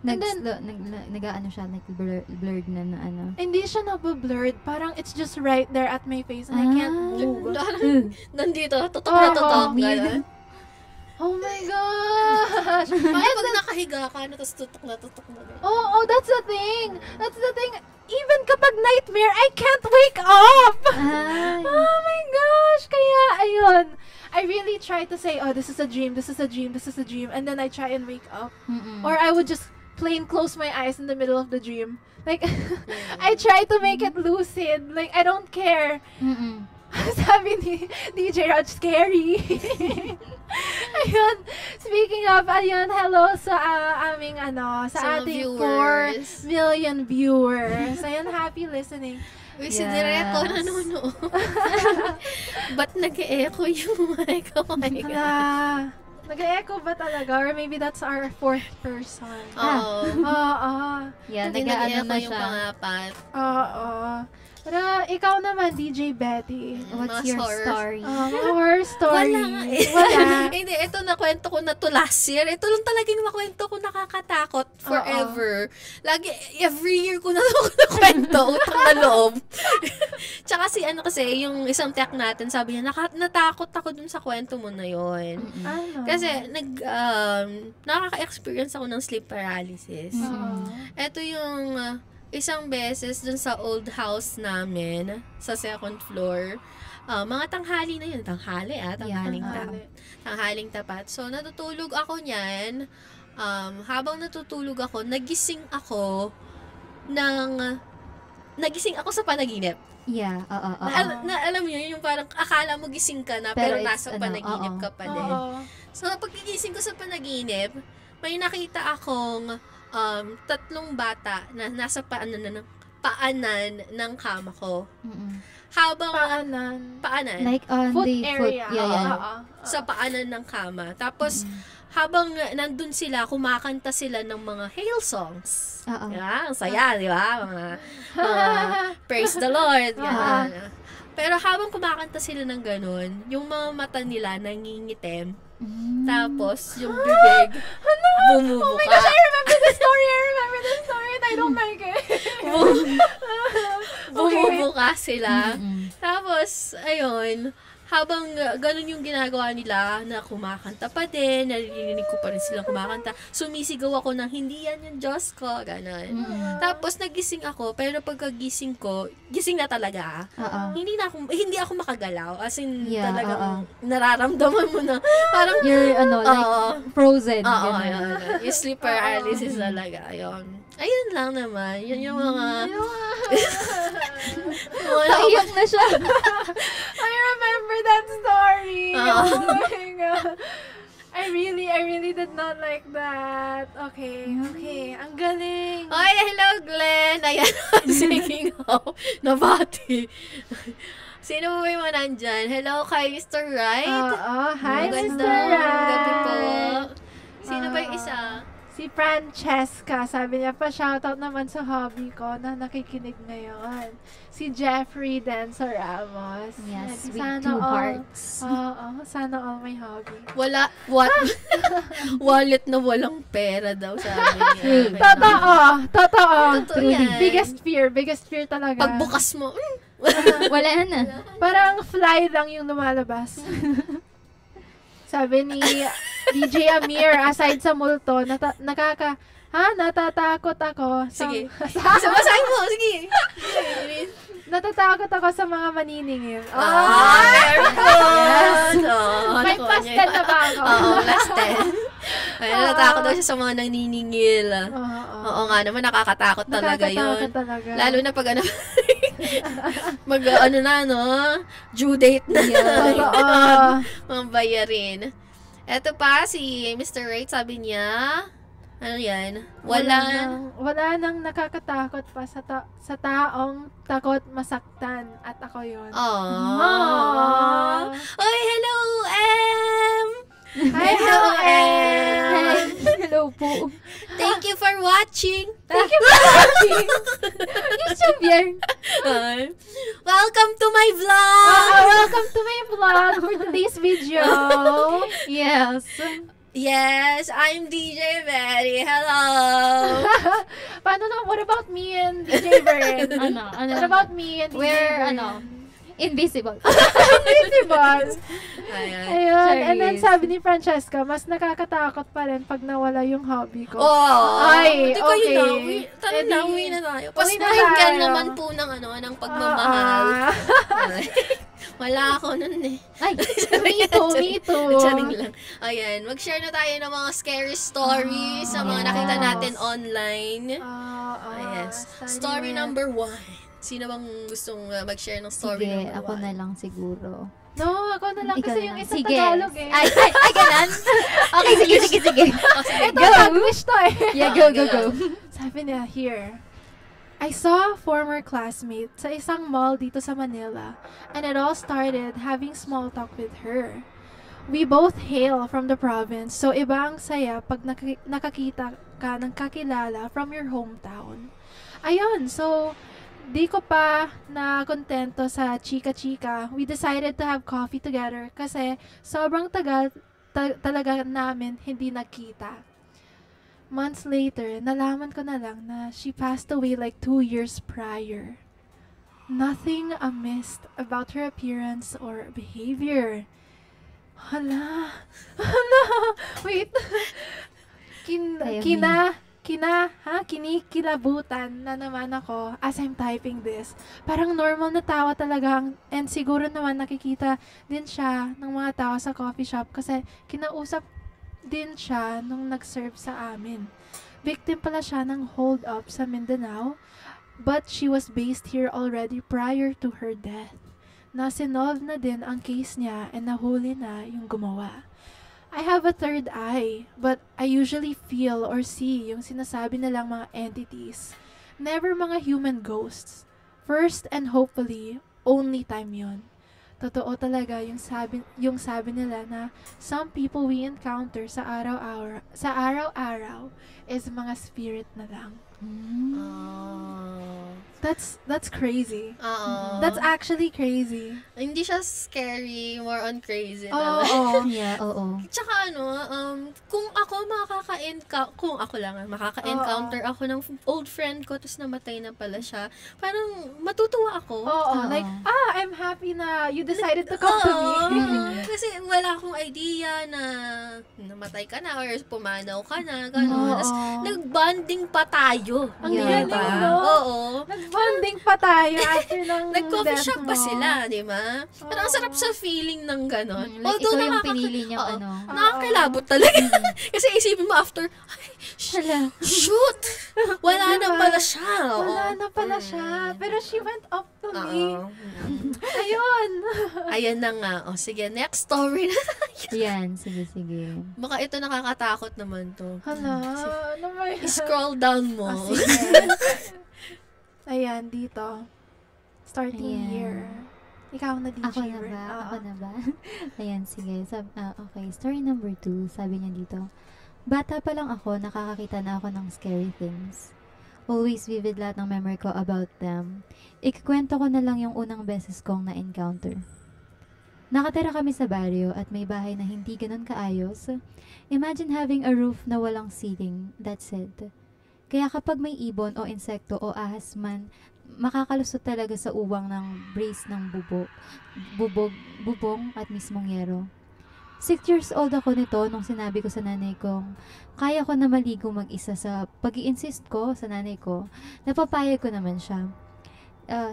Nag-ano siya, like blurred na ano. Hindi siya nabablurred. Parang it's just right there at my face and I can't move. Nandito, tutok na tutok. Gano'n. Oh my gosh! Ay, pag nakahiga ka, tapos tutok na tutok na. Oh, that's the thing. That's the thing. Even kapag nightmare, I can't wake up! Ay. Oh my gosh! Kaya, ayun. I really try to say, oh, this is a dream, this is a dream, this is a dream. And then I try and wake up. Or I would just plain close my eyes in the middle of the dream. Like, I try to make it lucid. Like, I don't care. Sabi ni DJ Raj, scary. Ayun. Speaking of, ayun, hello sa aming, sa ating viewers. 4 million viewers. Ayun, happy listening. Uy, si Direco nanonood. Ba't nag-e-echo yung mic? Oh my God. Nag-echo ba talaga? Or maybe that's our 4th person. Oo. Yeah, Hindi nag-ano nag-e-echo na yung siya. pangapat. Oo. Pero ikaw naman, DJ Betty. What's Mga your horror. story? Horror story. Wala nga eh. Wala. Hindi, ito nakwento ko na to last year. Ito lang talagang makwento ko nakakatakot forever. Lagi, every year ko na ito nakwento, utang na loob. Tsaka kasi yung isang tech natin, sabi niya, natakot ako dun sa kwento mo na yon. Ano? Kasi, nakaka-experience ako ng sleep paralysis. Ito yung isang beses dun sa old house namin, sa second floor. Mga tanghali na yun. Tanghaling tapat. So, natutulog ako niyan. Habang natutulog ako, nagising ako sa panaginip. Yeah, oo. Alam mo yun, yung parang akala mo gising ka na, pero nasa panaginip ka pa din. So, paggigising ko sa panaginip, may nakita akong 3 bata na nasa paanan ng kama ko. Habang paanan. Like on Foot the area. foot. Yeah. Sa paanan ng kama. Tapos, habang nandun sila, kumakanta sila ng mga hail songs. Yeah, ang saya, di ba? Mga praise the Lord. Ganun. Pero habang kumakanta sila ng ganun, yung mga mata nila nangingitim. Tapos, yung bibig, bumubuka. Oh my gosh, I remember the story and I don't like it. Bumubuka sila. Tapos, ayun, habang ganun yung ginagawa nila, na kumakanta pa din, naririnig ko pa rin silang kumakanta, sumisigaw ako ng, hindi yan yung Diyos ko, ganun. Tapos, nagising ako, pero pagkagising ko, gising na talaga. Hindi ako makagalaw. As in, talagang nararamdaman mo na, parang, you're, like, frozen. Yung sleep paralysis talaga. Ayun lang naman. Yun yung mga... Naiyak na siya. I remember that story. Oh my God. I really did not like that. Okay. Ang galing. Oy, hello Glenn! Ayan, speaking of, nabati. Sino mo ba yung mga nandyan? Hello kay Mr. Right? Hi, Mr. Magandang gabi po. Right. Sino ba yung isa? Si Francesca, sabi niya, pa-shoutout naman sa hobby ko na nakikinig ngayon. Si Jeffrey Denso Ramos. Yes, with Sana 2 all- hearts. Oo, sana all my hobby. Wallet na walang pera daw, sabi niya. Totoo. Totoo yan. Biggest fear talaga. Pagbukas mo, Wala na. Parang fly lang yung lumalabas. Sabi ni DJ Amir, aside sa multo, natatakot ako. sige. Basahin mo, sige. Natatakot ako sa mga maniningil. Very good. May pastel na ba ako? Oo, last 10. Ay, natatakot daw siya sa mga naniningil. Oo nga naman, nakakatakot talaga yun. Nakakatakot talaga. Lalo na pag due date na. Totoo. Mga bayarin. Eto pa, si Mr. Right, sabi niya, ano yan? Wala nang nakakatakot pa sa taong takot masaktan. At ako yun. Aww. Oy, hello, M! Hi, Hello, M! Hello po. Thank you for watching. Welcome to my vlog. Welcome to my vlog for today's video. Yes. Yes, I'm DJ Betty. Hello. Paano na? What about me and DJ Bern? What about me and DJ We're, Bern? invisible. Invisible. Ayan. Ayun. And then Serious. sabi ni Francesca, mas nakakatakot pa rin pag nawala yung hobby ko. Oh, Ay, hindi ko okay. yun na. Tara na, Edi, uwi na tayo. uwi na Paspahingan tayo. naman po ng pagmamahal. Ay, wala ako nun eh. Ay, Me too. Charing lang. Ayan, mag-share na tayo ng mga scary stories sa mga yes. nakita natin online. Ayan. Study Story with- number 1. Sino bang gustong mag-share ng story sige, number 1? ako na lang siguro. No, ako na lang Ikaw kasi na yung lang. isa Sige. Tagalog eh. Ay, ganun? Okay, sige. Ito, Taglish to eh. Yeah, go. Sabi niya, here. I saw a former classmate sa isang mall dito sa Manila, and it all started having small talk with her. We both hail from the province, so iba ang saya pag nakakita ka ng kakilala from your hometown. Ayun, so di ko pa na kontento sa chika-chika. We decided to have coffee together kasi sobrang tagal talaga namin hindi nagkita. Months later, nalaman ko na lang na she passed away like 2 years prior. Nothing amiss about her appearance or behavior. Hala. Wait. Kinikilabutan na naman ako as I'm typing this. Parang normal na tawa talaga and siguro naman nakikita din siya ng mga tao sa coffee shop kasi kinausap din siya nung nag-serve sa amin. Victim pala siya ng hold up sa Mindanao, but she was based here already prior to her death. Nasinolve na din ang case niya and nahuli na yung gumawa. I have a third eye, but I usually feel or see yung sinasabi nilang mga entities. Never mga human ghosts. First and hopefully, only time yun. Totoo talaga yung sabi nila na some people we encounter sa araw-araw is mga spirit na lang. That's crazy. That's actually crazy. Hindi siya scary, more on crazy. Oo. Yeah, oo. Tsaka kung ako makaka-encounter ako ng old friend ko, tapos namatay na pala siya, parang matutuwa ako. Oo. Like, I'm happy na you decided to come to me. Kasi wala akong idea na namatay ka na or pumanaw ka na, gano'n. Tapos nag-bonding pa tayo. Ang Yeah. galing, no? Oo. Nag-bonding pa tayo after ng Nag-coffee death shop pa mo. sila, di ba? Parang ang sarap sa feeling ng gano'n. Like, ikaw yung pinili niya, Oo. ano. Nakakilabot talaga. Kasi isipin mo after, ay, Hala. shoot! Wala na Diba? pala siya. Wala na pala siya. Pero she went up to me. Oo. Ayun. Ayan na nga. O, sige, next story na. Yan, sige. Baka ito nakakatakot naman to. Hala. Ano ba yan? Scroll down mo. Ayan, dito. Starting Ayan. year. Ikaw na DJ. Ako na Bern. ba? Oo. Ayan, sige. Okay, story number 2. Sabi niya dito, Bata pa lang ako, nakakakita na ako ng scary things. Always vivid lahat ng memory ko about them. Ikikwento ko na lang yung unang beses kong na-encounter. Nakatira kami sa baryo at may bahay na hindi ganun kaayos. Imagine having a roof na walang ceiling, that's it. Kaya kapag may ibon o insekto o ahas man, makakalusot talaga sa uwang ng brace ng bubong at mismong yero. 6 years old ako nito nung sinabi ko sa nanay kong kaya ko na maligo mag-isa. Sa pag-i-insist ko sa nanay ko, napapayag ko naman siya.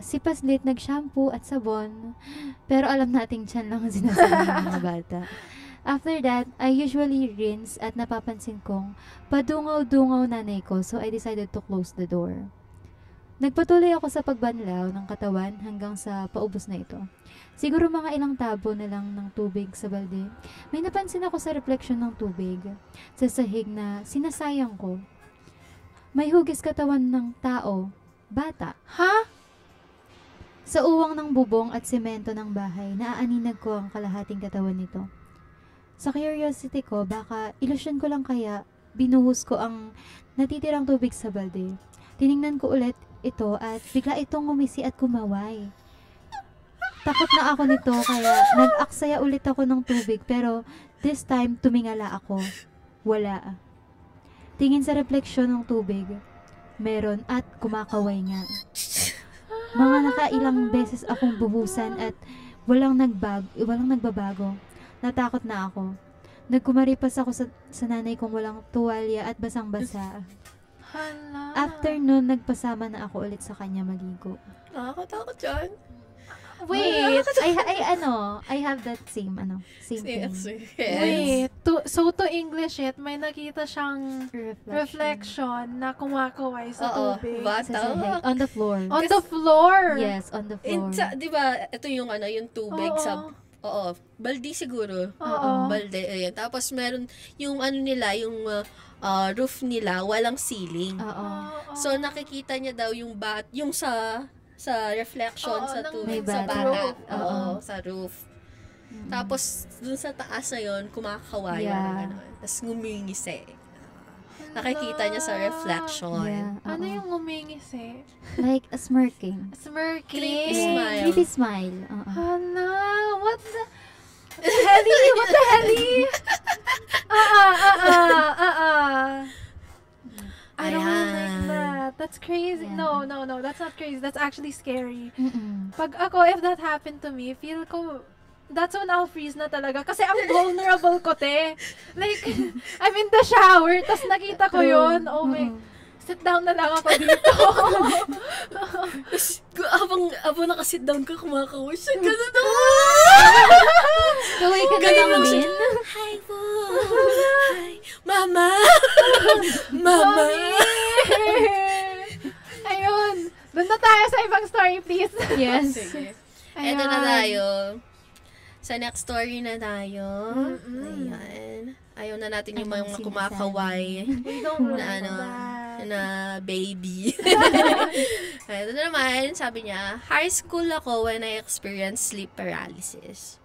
Si Paslit nag-shampoo at sabon, pero alam nating tiyan lang ang sinasabi ng mga bata. After that, I usually rinse at napapansin kong padungaw-dungaw nanay ko, so I decided to close the door. Nagpatuloy ako sa pagbanlaw ng katawan hanggang sa paubos na ito. Siguro mga ilang tabo na lang ng tubig sa balde. May napansin ako sa reflection ng tubig sa sahig na sinasayang ko. May hugis katawan ng tao, bata. Ha? Sa uwang ng bubong at semento ng bahay, naaaninag ko ang kalahating katawan nito. Sa curiosity ko, baka ilusyon ko lang kaya binuhos ko ang natitirang tubig sa balde. Tiningnan ko ulit ito at bigla itong ngumisi at kumaway. Takot na ako nito kaya nag-aksaya ulit ako ng tubig pero this time tumingala ako. Wala. Tingin sa refleksyon ng tubig. Meron at kumakaway nga. Mga nakailang beses akong buhusan at walang nagbabago. Natakot na ako. Nagkumaripas ako sa nanay kong walang tuwalya at basang-basa. Hala. After nun, nagpasama na ako ulit sa kanya maligo. Nakakatakot yan. Wait. I have that same thing. Wait. To English it, may nakita siyang reflection na kumakaway sa tubig. Sa sahig. On the floor. On the floor? Yes, on the floor. Di ba, ito yung yung tubig sa... Oo, balde siguro. Oo. Balde, ayan. Tapos meron yung nila, yung roof nila, walang ceiling. Oo. So nakikita niya daw yung sa reflection sa tubig sa bata. bata. Oo. Sa roof. Tapos dun sa taas na yun, kumakawayan. Yeah. Tapos ngumingisi. Nakikita niya sa reflection. Yeah. Ano yung ngumingis eh? Like a smirking. Smirking. Creepy smile. Creepy smile. Hala, what the helly? What the helly? I don't like that. That's crazy. Yeah. No, that's not crazy. That's actually scary. Mm-mm. Pag ako, if that happened to me, feel ko, that's when I'll freeze na talaga. Kasi ang vulnerable ko, te. Like, I'm in the shower, tas nakita ko yun. Oh my, sit down na lang ako dito. Habang nakasit down ka, kumakaway siya. Ganun na. Kaway ka na Ganun lang lang din. siya. Hi po. Hi. Mama. Mama. Ayun. Doon na tayo sa ibang story, please. Yes. Sige. Ayan. Eto na tayo. Sa next story na tayo. Mm-mm. Ayan. Ayaw na natin yung Anong mga sinasabi? kumakaway We don't na want that. na baby. Ito na naman, sabi niya, high school ako when I experienced sleep paralysis.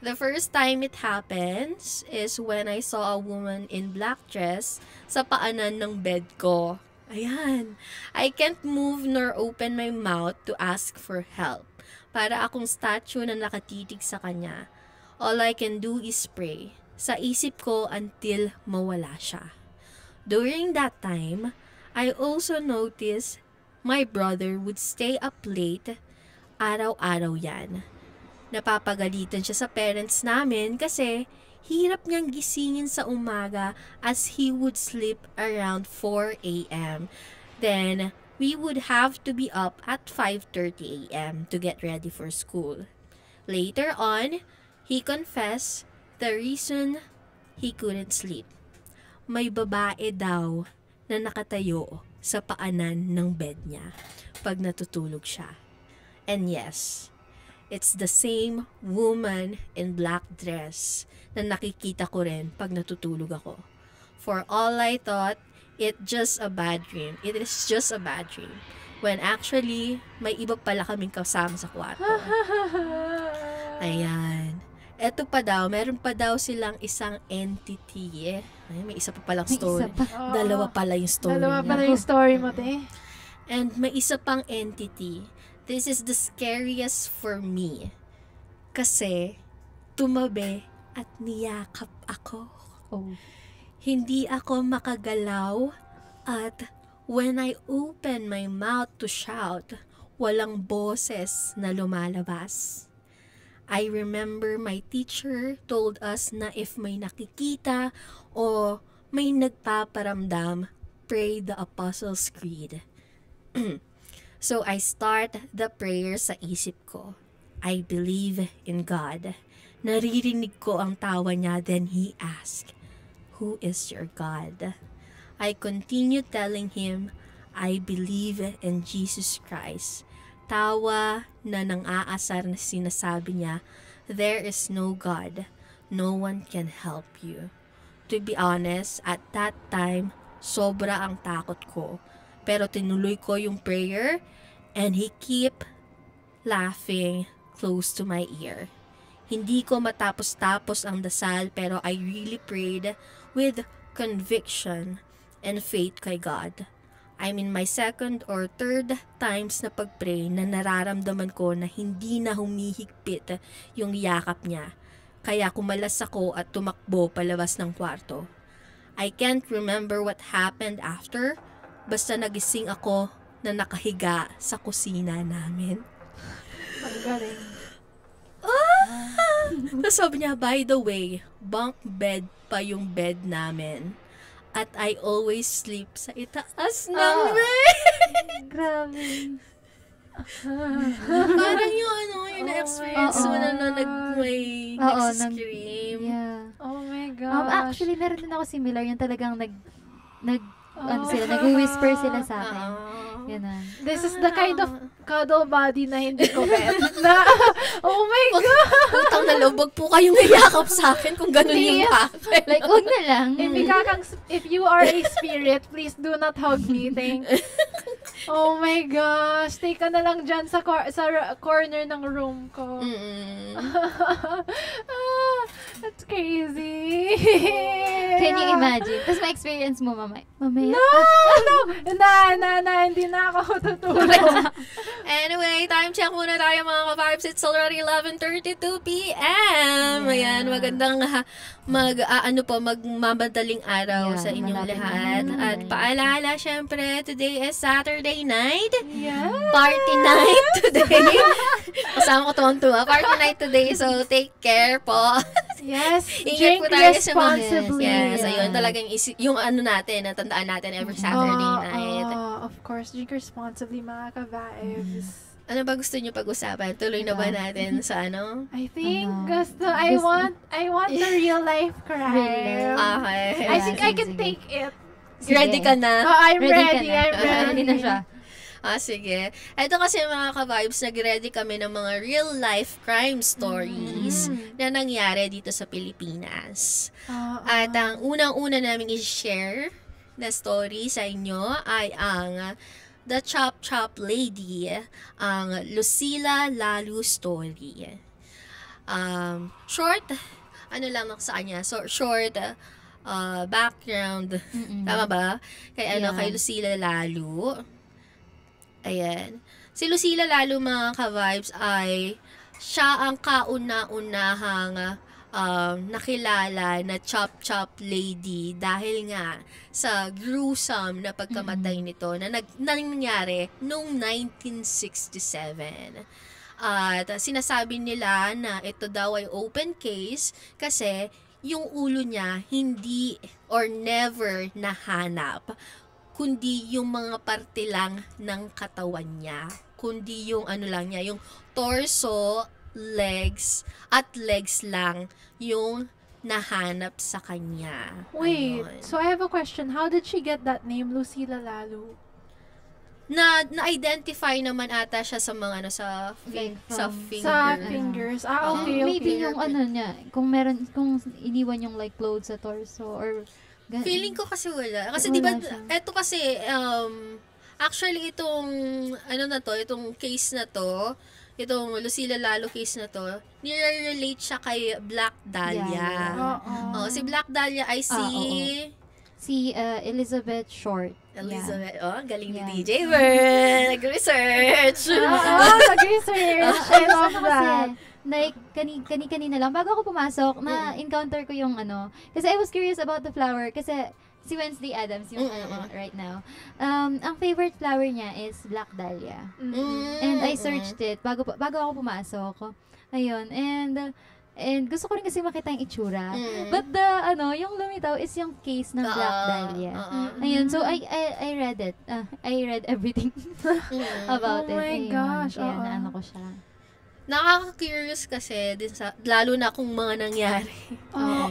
The first time it happens is when I saw a woman in black dress sa paanan ng bed ko. Ayan. I can't move nor open my mouth to ask for help. Para akong statue na nakatitig sa kanya. All I can do is pray sa isip ko until mawala siya. During that time, I also noticed my brother would stay up late. Araw-araw yan. Napapagalitan siya sa parents namin kasi hirap niyang gisingin sa umaga as he would sleep around 4 a.m. Then, we would have to be up at 5:30 a.m. to get ready for school. Later on, he confessed the reason he couldn't sleep. May babae daw na nakatayo sa paanan ng bed niya pag natutulog siya. And yes, it's the same woman in black dress na nakikita ko rin pag natutulog ako. For all I thought, it is just a bad dream. When actually, may iba pala kaming kasama sa kwarto. Ayan. eto pa daw, meron pa daw silang isang entity. Ay, may isa pa palang May story. isa pa. Dalawa pala yung story Dalawa niya. pala yung story mo, te. And may isa pang entity. This is the scariest for me. Kasi, tumabi at niyakap ako. Oh. Hindi ako makagalaw at when I open my mouth to shout, walang boses na lumalabas. I remember my teacher told us na if may nakikita o may nagpaparamdam, pray the Apostles' Creed. So I start the prayer sa isip ko. I believe in God. Naririnig ko ang tawa niya, then he asked, "Who is your God?" I continue telling him, I believe in Jesus Christ. Tawa na nang aasar na sinasabi niya, there is no God. No one can help you. To be honest, at that time, sobra ang takot ko. Pero tinuloy ko yung prayer and he keep laughing close to my ear. Hindi ko matapos-tapos ang dasal pero I really prayed with conviction and faith kay God. I'm in my second or third times na pag-pray na nararamdaman ko na hindi na humihigpit yung yakap niya. Kaya kumalas ako at tumakbo palabas ng kwarto. I can't remember what happened after, basta nagising ako na nakahiga sa kusina namin. Ang galing. Tapos sabi niya, by the way, bunk bed pa yung bed namin. At I always sleep sa itaas ng bed. Grabe. Parang yung yung na-experience mo na may Oo, nag-scream. Yeah. Oh my gosh. Actually, meron din ako similar. Yung talagang nag-whisper sila sa akin. Ganun. This is the kind of cuddle body na hindi ko bet. Oh my God! Utang na loob, wag po kayong iyakap sa akin kung ganun yung happen. Like, huwag na lang. If you are a spirit, please do not hug me. Thanks. Oh my gosh. Stay ka na lang dyan sa corner ng room ko. That's crazy. Can you imagine? Tapos ma-experience mo mamaya. Hindi na ako tutulog. Anyway, time check muna tayo mga ka-vibes. It's already 11:32 p.m. Ayan, magandang magmamadaling araw sa inyong lahat. At paalala, syempre, today is Saturday night. Yeah. Party night today. Kasama ko tuwang-tuwa. Party night today, so take care po. Yes. Ingat Drink po tayo sa mga... responsibly. Yes, ayun, talagang yung natin, natandaan natin every Saturday night. Of course, drink responsibly mga ka-vibes. Ano ba gusto niyo pag-usapan? Tuloy na ba natin sa I think Ano? I want the real life crime. Okay. I think I can Sige. take it. Ready ka na? Oh, I'm Ready ka ready. na? I'm ready. Ready na siya. Sige. Ito kasi mga ka-vibes, nag-ready kami ng mga real-life crime stories na nangyari dito sa Pilipinas. At ang unang-una namin i-share na story sa inyo ay ang The Chop Chop Lady, ang Lucila Lalu story. Short, ano lang sa kanya? So, short background. Tama ba? Kay kay Lucila Lalu. Ayan. Si Lucila Lalu mga ka-vibes ay siya ang kauna-unahang nakilala na chop-chop lady dahil nga sa gruesome na pagkamatay nito na nangyari noong 1967. At sinasabi nila na ito daw ay open case kasi yung ulo niya hindi or never nahanap, kundi yung mga parte lang ng katawan niya. Kundi yung lang niya, yung torso, legs, at legs lang yung nahanap sa kanya. Wait, Ayun. so I have a question. How did she get that name, Lucila Lalu? Na-identify naman ata siya sa mga sa Like sa from- finger. Sa fingers. Okay, okay. Maybe yung niya, kung iniwan yung like clothes sa torso or Feeling ko kasi wala. Kasi Wala di ba siya. eto kasi actually itong itong case na to, itong Lucila Lalo case na to, nire-relate siya kay Black Dahlia. Yeah. Oh, si Black Dahlia ay si... Si Elizabeth Short. Elizabeth. Oh, ang galing Yeah. ni DJ Vern. Nag-research. Nag-research. I love Kasi, that. like, kanina lang, bago ako pumasok, na-encounter ko yung kasi I was curious about the flower, kasi si Wednesday Adams, yung right now. Ang favorite flower niya is Black Dahlia. And I searched it bago ako pumasok. Ayun, and gusto ko rin kasi makita yung itsura. But yung lumitaw is yung case ng Black Dahlia. Ayun, so I read it. I read everything about it. Oh my Ayun, gosh, kaya naano ko siya. Nakaka-curious kasi, din lalo na kung mga nangyari.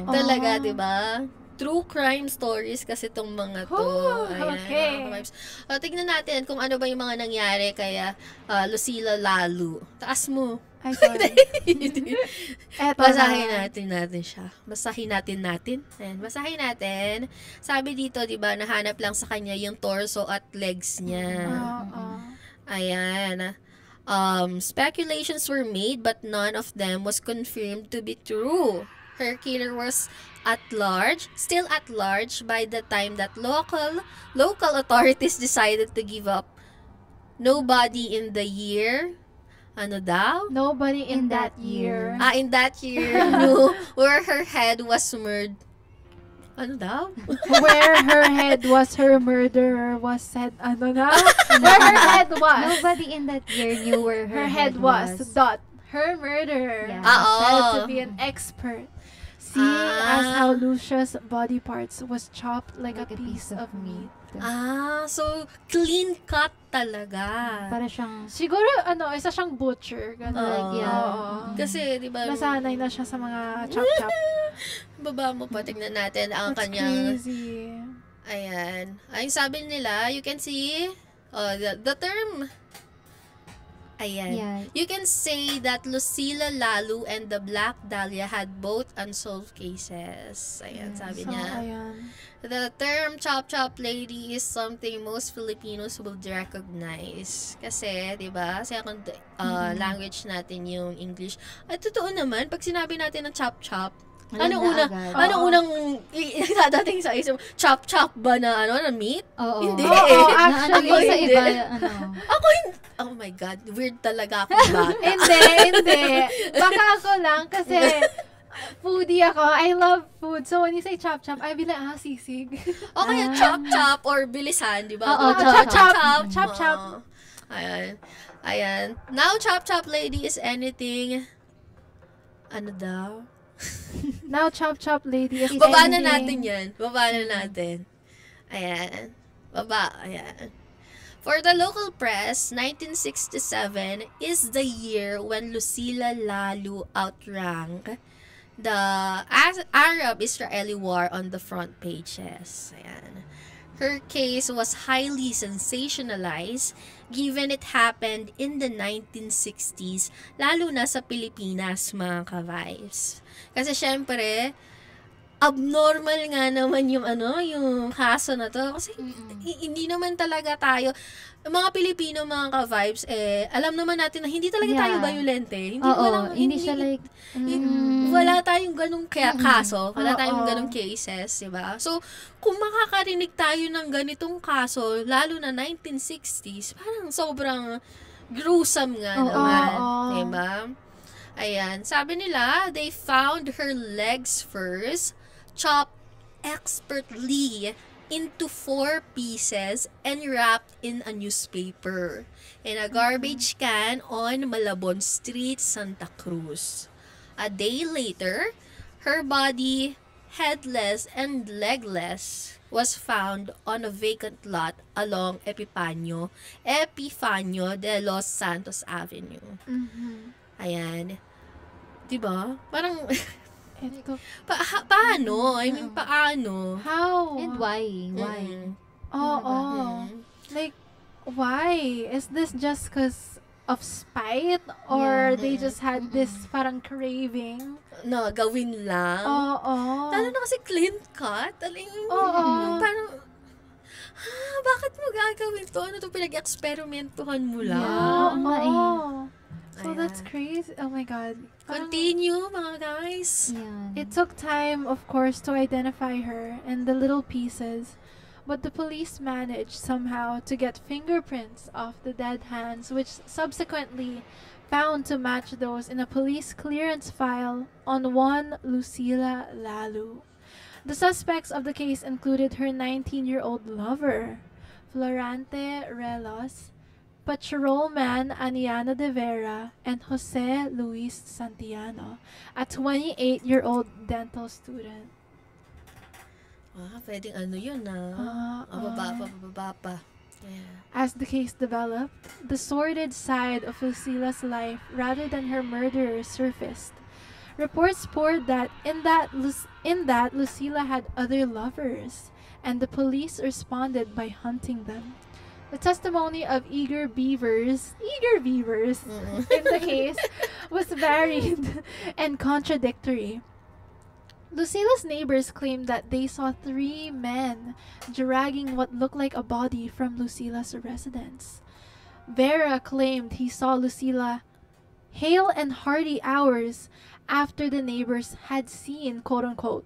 Talaga, di ba? True crime stories kasi tong mga to. Okay. Tignan natin kung ano ba yung mga nangyari kaya Lucila Lalo. Taas mo. Ay, sorry. Eto Basahin na. natin siya. Basahin natin. Ayan, basahin natin. Sabi dito, di ba, nahanap lang sa kanya yung torso at legs niya. Ayan. Speculations were made but none of them was confirmed to be true. Her killer was still at large by the time that local authorities decided to give up. Nobody in the year, ano daw? Nobody in that year. In that year knew where her head was murdered. Ano daw? Where her head was, her murderer was said, ano na? Where her head was. Nobody in that year knew where Her head was. Dot. Her murderer Yeah. was said to be an expert. See as how Lucia's body parts was chopped like a piece of meat. So clean cut talaga. Para siyang Siguro, isa siyang butcher. Ganun. yeah. Kasi, di ba, Nasanay na siya sa mga chop-chop. baba mo pa, tignan natin ang That's kanyang, crazy. ayan. Ay, sabi nila, you can see, the term, ayan. Yeah. You can say that Lucila Lalo and the Black Dahlia had both unsolved cases. Ayan, sabi So, niya. ayan. The term chop-chop lady is something most Filipinos would recognize. Kasi, di ba, second language natin yung English. At totoo naman, pag sinabi natin ng chop-chop, Alam na agad. unang dadating sa isip? Chop-chop ba na, na meat? Oo. Hindi. Oo, Actually, Ako sa hindi. iba, Ako hindi. Oh my God, weird talaga ako bata. Hindi. Baka ako lang kasi foodie ako. I love food. So, when you say chop-chop, I be like, sisig. O kaya chop-chop or bilisan, di ba? Oo, chop-chop. Chop-chop. Ayan. Now, chop-chop lady is anything, ano daw? Now, chop-chop lady is Baba na anything. natin yan. Baba na natin. Ayan. Baba. Ayan. For the local press, 1967 is the year when Lucila Lalo outranked the Arab-Israeli war on the front pages. Ayan. Her case was highly sensationalized given it happened in the 1960s, lalo na sa Pilipinas, mga ka-vibes. Kasi syempre, abnormal nga naman yung yung kaso na to. Kasi hindi naman talaga tayo, mga Pilipino, mga ka-vibes, alam naman natin na hindi talaga tayo violente. Hindi siya like, wala tayong ganong kaso, wala tayong ganong cases, diba? So, kung makakarinig tayo ng ganitong kaso, lalo na 1960s, parang sobrang gruesome nga naman, diba? Ayan, sabi nila, they found her legs first, chopped expertly into 4 pieces and wrapped in a newspaper in a garbage can on Malabon Street, Santa Cruz. A day later, her body, headless and legless, was found on a vacant lot along Epifanio de los Santos Avenue. Ayan. Diba? Parang, Ito. paano? I mean, paano? How? and why? Oo. Like, why? Is this just because of spite? Or they just had this parang craving? No, gawin lang. Oo. Lalo na kasi clean cut. Parang, bakit mo gagawin to? Ano to pinag-experimentuhan mo lang? Oo. So that's crazy. Oh my God. Continue, mga guys. Yan. It took time, of course, to identify her and the little pieces, but the police managed somehow to get fingerprints off the dead hands, which subsequently found to match those in a police clearance file on one Lucila Lalu. The suspects of the case included her 19-year-old lover, Florante Relos, patrolman Aniana de Vera, and Jose Luis Santiano, a 28-year-old dental student. Pwedeng ano yun bababa pa. Yeah. As the case developed, the sordid side of Lucila's life rather than her murderer surfaced. Reports poured that Lucila had other lovers, and the police responded by hunting them. The testimony of eager beavers in the case was varied and contradictory. Lucila's neighbors claimed that they saw 3 men dragging what looked like a body from Lucila's residence. Vera claimed he saw Lucila hale and hearty hours after the neighbors had seen, quote-unquote,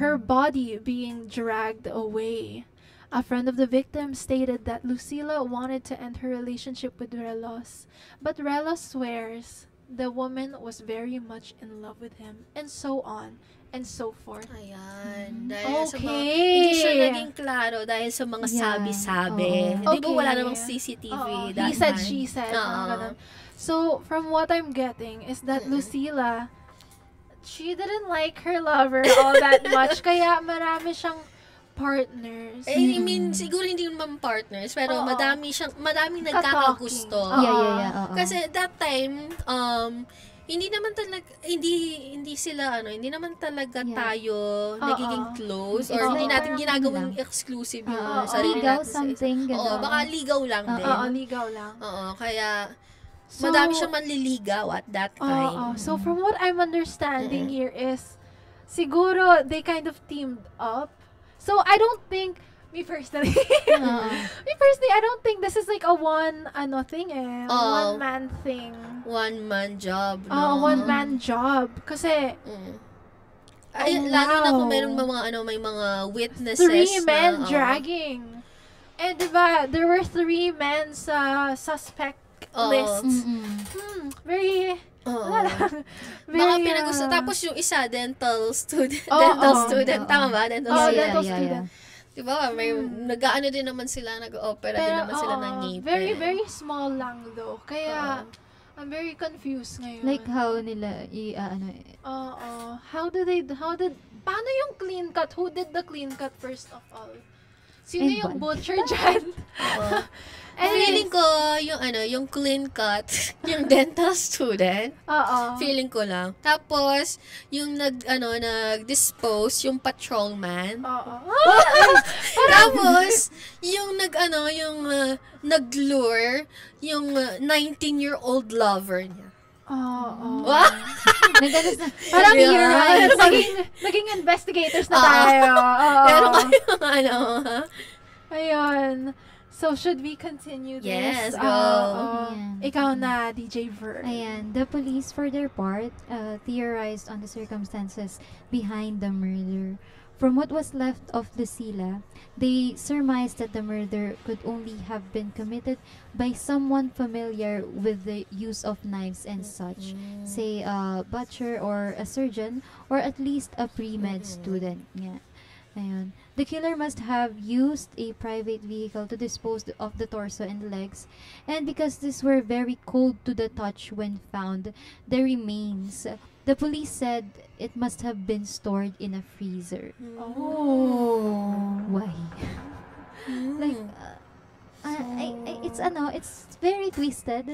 her body being dragged away. A friend of the victim stated that Lucila wanted to end her relationship with Relos, but Relos swears the woman was very much in love with him, and so on and so forth. Ayan. Dahil sa mga, Okay. hindi siya naging klaro dahil sa mga Yeah. sabi-sabi. Oo. Di ba wala Okay. namang CCTV Oo, that he said, time? she said. Oo. mga ganun. So, from what I'm getting is that Lucila, she didn't like her lover all that much, kaya marami siyang partners. I mean, siguro hindi naman partners, pero Oo. madaming nagkakagusto. Oo. Yeah. Oo. Kasi that time, hindi naman talaga, hindi sila, hindi naman talaga Yeah. tayo Oo. nagiging close, It's or hindi like natin parang ginagawing lang. exclusive yung Oo. sarili Ligaw natin sa isa. something, Oo, gano'n. baka ligaw lang din. Oo, ligaw lang. Oo, kaya, So, madami siyang manliligaw at that time. So, from what I'm understanding here is, siguro, they kind of teamed up. So, I don't think, me personally, I don't think this is like a one-man thing. One-man job, no? One-man job. Kasi, Lalo na kung wow. meron may mga witnesses 3 men na, dragging. And diba, there were 3 men sa suspect list. Very, Oo. very, Baka pinagusto. Tapos yung isa, dental student. Oo. Tama ba? Dental Oh, student. dental student. Diba? May nag-ano din naman sila, nag-opera din naman sila ng ngipin. very, very small lang though. Kaya, I'm very confused ngayon. Like how nila Paano yung clean cut? Who did the clean cut first of all? Sino And yung one. butcher dyan? Feeling ko, yung clean cut, yung dental student, feeling ko lang. Tapos, yung nag-dispose, yung patrolman. Tapos, yung nag-lure, yung 19-year-old lover niya. Wow! Parang Yeah. you're right. Naging investigators na tayo. Meron kayong ha? Ayun. So, should we continue this? Yes, go. Ayan. Ikaw na, DJ Ver. Ayan, the police for their part theorized on the circumstances behind the murder. From what was left of Lucila, they surmised that the murder could only have been committed by someone familiar with the use of knives and such, say a butcher or a surgeon, or at least a pre-med student. Yeah. Ayan. The killer must have used a private vehicle to dispose of the torso and legs, and because these were very cold to the touch when found, the remains, the police said it must have been stored in a freezer. Why? Like, it's very twisted.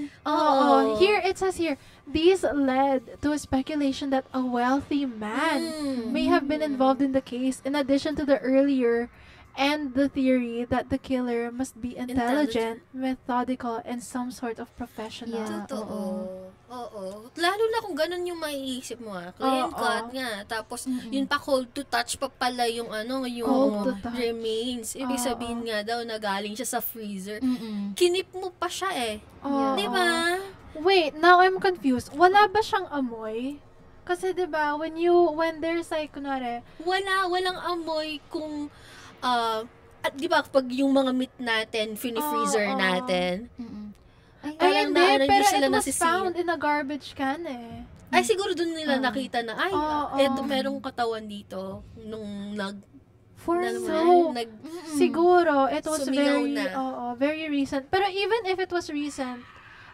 Here, it says here, these led to a speculation that a wealthy man may have been involved in the case, in addition to the earlier and the theory that the killer must be intelligent, methodical, and some sort of professional. Yeah. Totoo. Oo. Lalo na kung ganun yung maiisip mo clean cut nga. Tapos, yun pa cold to touch pa pala yung Cold to touch. remains. Ibig sabihin nga daw na galing siya sa freezer. Mm-mm. Kinip mo pa siya Oo. Di ba? Wait, now I'm confused. Wala ba siyang amoy? Kasi 'di ba when there's like kunwari, Walang amoy kung, at di ba pag yung mga meat natin, fini-freezer Oo. natin, Mm-mm. Ay, ay Parang hindi, naano, hindi pero sila it was nasisira. found in a garbage can eh. ay siguro dun nila nakita na, ay, Oo. eto merong katawan dito, nung for alam mo So, na, Siguro, it was Sumingaw na. very recent. Pero even if it was recent,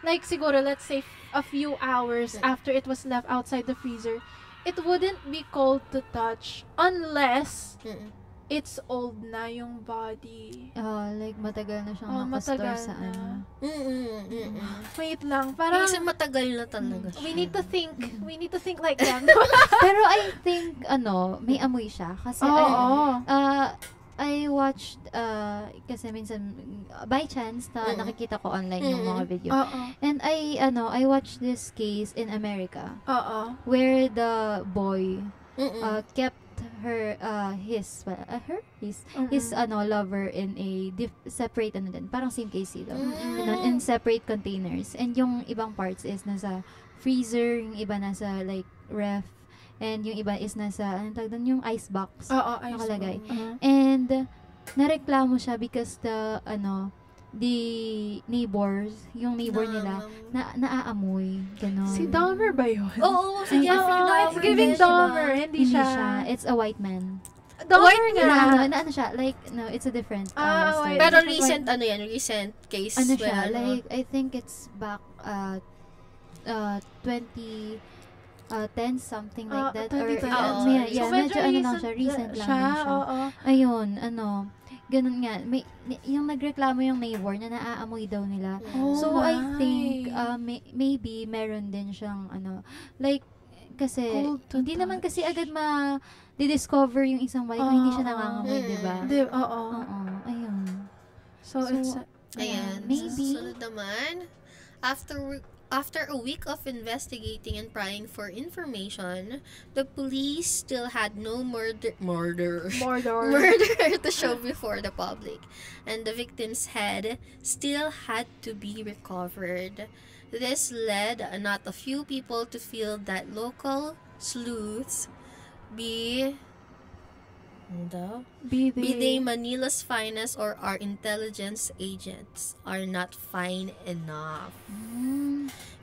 like siguro, let's say, a few hours after it was left outside the freezer, it wouldn't be cold to touch unless it's old na yung body. like matagal na siyang Oh, nakastore matagal sa na. ano. Wait lang, parang Kasi matagal na talaga siya. we need to think like them. Pero I think, may amoy siya. Kasi, Oo. I watched, kasi minsan, by chance, nakikita ko online yung mga video. Oo. And I watched this case in America, Oo. where the boy, kept his lover in a separate parang same case sila. In separate containers. And yung ibang parts is nasa freezer, yung iba nasa like ref, and yung iba is nasa anong tawag doon, yung ice box. Oo, nakalagay. Uh-huh. And nareklamo siya because the neighbors, yung neighbor nila, naaamoy, gano'n. Si Dahmer ba yun? Oo, si Ay, Jeffrey Oo, Dahmer. it's giving din siya. Dahmer. Hindi siya. It's a white man. Dahmer nga. Na ano siya, like, no, it's a different white. story. Pero Different recent case. Ano siya, well, like, I think it's back, 20, 10 something like that. Or, 2010. Oo. yeah, So, medyo ano lang siya, recent lang siya. din siya. Oo. Ayun, ganun nga, yung nagreklamo yung neighbor na naaamoy daw nila. Oh So, I think, my. maybe meron din siyang, like, kasi, Cold to hindi naman touch. kasi agad di-discover yung isang balik kung hindi siya nangangamoy, di ba? Oo. Oo, ayun. So, So, it's, Ayan. Maybe. Sunod naman, after a week of investigating and prying for information, the police still had no murder Mordor. to show before the public, and the victim's head still had to be recovered. This led not a few people to feel that local sleuths, be they Manila's finest or our intelligence agents, are not fine enough.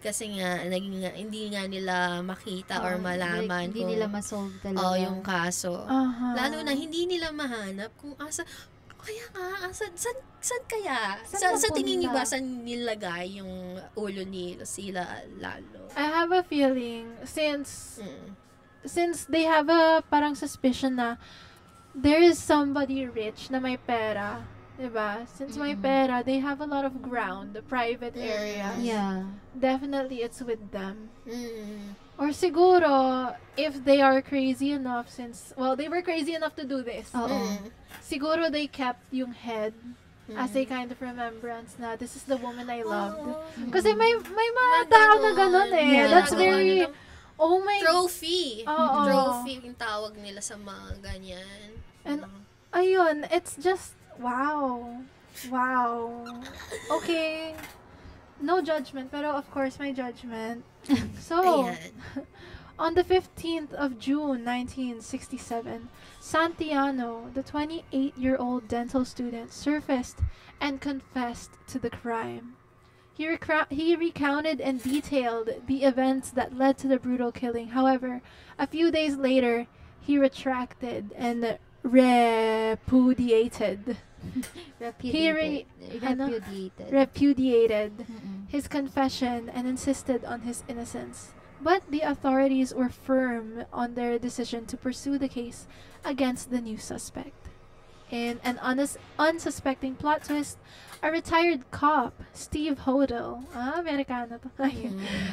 Kasi nga, hindi nga nila makita or malaman Like, hindi kung nila masolve talaga. yung kaso. Uh-huh. Lalo na hindi nila mahanap kung kaya nga, saan kaya? Saan Sa tingin niyo napunta? ba, saan nilagay yung ulo ni Lucila Lalo? I have a feeling, since they have a parang suspicion na there is somebody rich na may pera, diba? Since may pera, they have a lot of ground, the private areas. Yeah. Definitely it's with them. Mm. Or siguro, if they are crazy enough they were crazy enough to do this. Oo. Siguro they kept yung head as a kind of remembrance na this is the woman I loved. Kasi may mga tao na ganun eh. Yeah. That's very, oh my Trophy. Oo. Trophy yung tawag nila sa mga ganyan. And ayun, it's just wow. Okay. No judgment, pero of course my judgment. So, Ayan. on the 15th of June 1967, Santiano, the 28-year-old dental student, surfaced and confessed to the crime. He recounted and detailed the events that led to the brutal killing. However, a few days later, he retracted and repudiated his confession and insisted on his innocence. But the authorities were firm on their decision to pursue the case against the new suspect. In an unsuspecting plot twist, a retired cop, Steve Hodel, Americano to,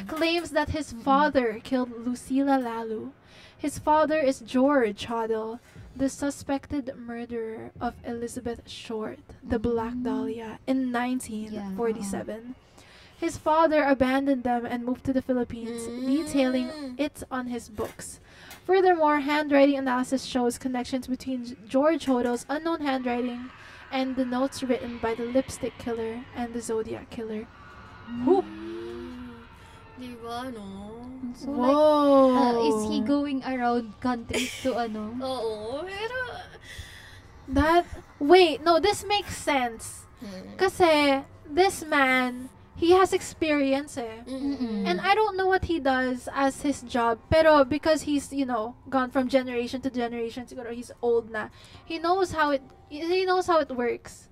claims that his father killed Lucila Lalu. His father is George Hodel, the suspected murderer of Elizabeth Short, the Black Dahlia, in 1947. His father abandoned them and moved to the Philippines, detailing it on his books. Furthermore, handwriting analysis shows connections between George Hodel's unknown handwriting and the notes written by the Lipstick Killer and the Zodiac Killer. Diba, no? So Whoa. is he going around countries to ano? Oo, pero... Wait, no, this makes sense. Kasi, this man, he has experience eh. Mm-mm. And I don't know what he does as his job, pero because he's, gone from generation to generation, siguro he's old na. He knows how it works.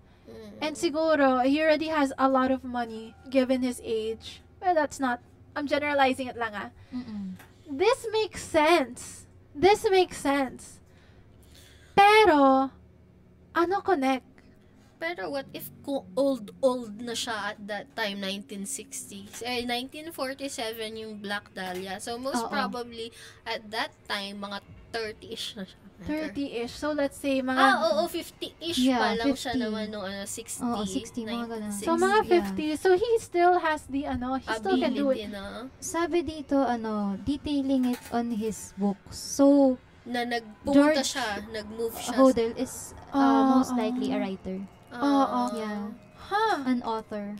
And siguro, he already has a lot of money given his age. But that's not, I'm generalizing it lang ah. This makes sense. Pero, ano connect? Pero what if kung old na siya at that time, 1960s? 1947 yung Black Dahlia. So, most probably, at that time, mga 30-ish na siya. 30-ish. So, let's say, mga... Oo, 50-ish pa lang siya naman nung 60. Oo, 60, mga ganun. So, mga 50. So, he still has the, he still can do it. Sabi dito, detailing it on his books. So, Na nagpumunta siya, nag-move siya. Hodel is most likely a writer. Yeah. Huh. An author.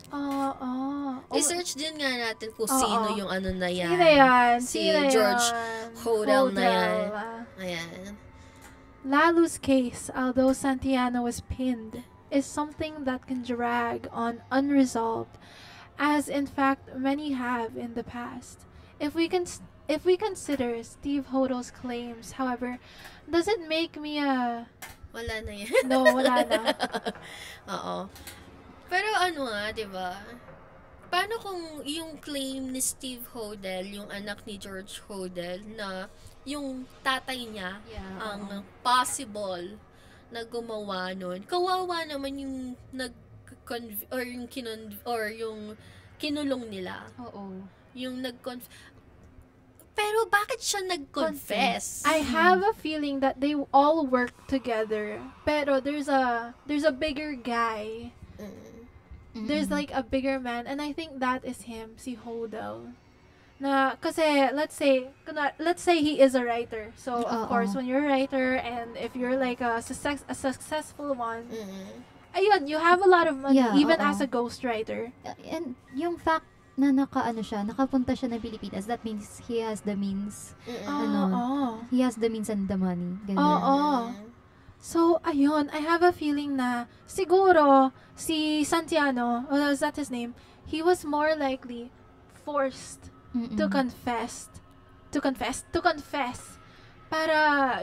I-search din nga natin kung sino yung na yan. Sino yan? Si Sino George yan? Hodel na yan. Ayan. Lalu's case, although Santiano was pinned, is something that can drag on unresolved, as in fact many have in the past. If we consider Steve Hodel's claims, however, does it make me Wala na yan. No, wala na. Oo. Pero diba? Paano kung yung claim ni Steve Hodel, yung anak ni George Hodel, na yung tatay niya ang possible na gumawa nun? Kawawa naman yung yung kinulong nila. Oo. Yung pero bakit siya nag-confess? I have a feeling that they all work together. Pero there's a bigger guy. There's like a bigger man, and I think that is him, si Hodel. Na kasi let's say he is a writer. So of course when you're a writer and if you're like a successful one, ayun, you have a lot of money even as a ghostwriter. And yung fact na nakapunta siya ng Pilipinas, that means he has the means. He has the means and the money. Ganyan. So, ayun, I have a feeling na siguro si Santiano, is that his name? He was more likely forced to confess. Para,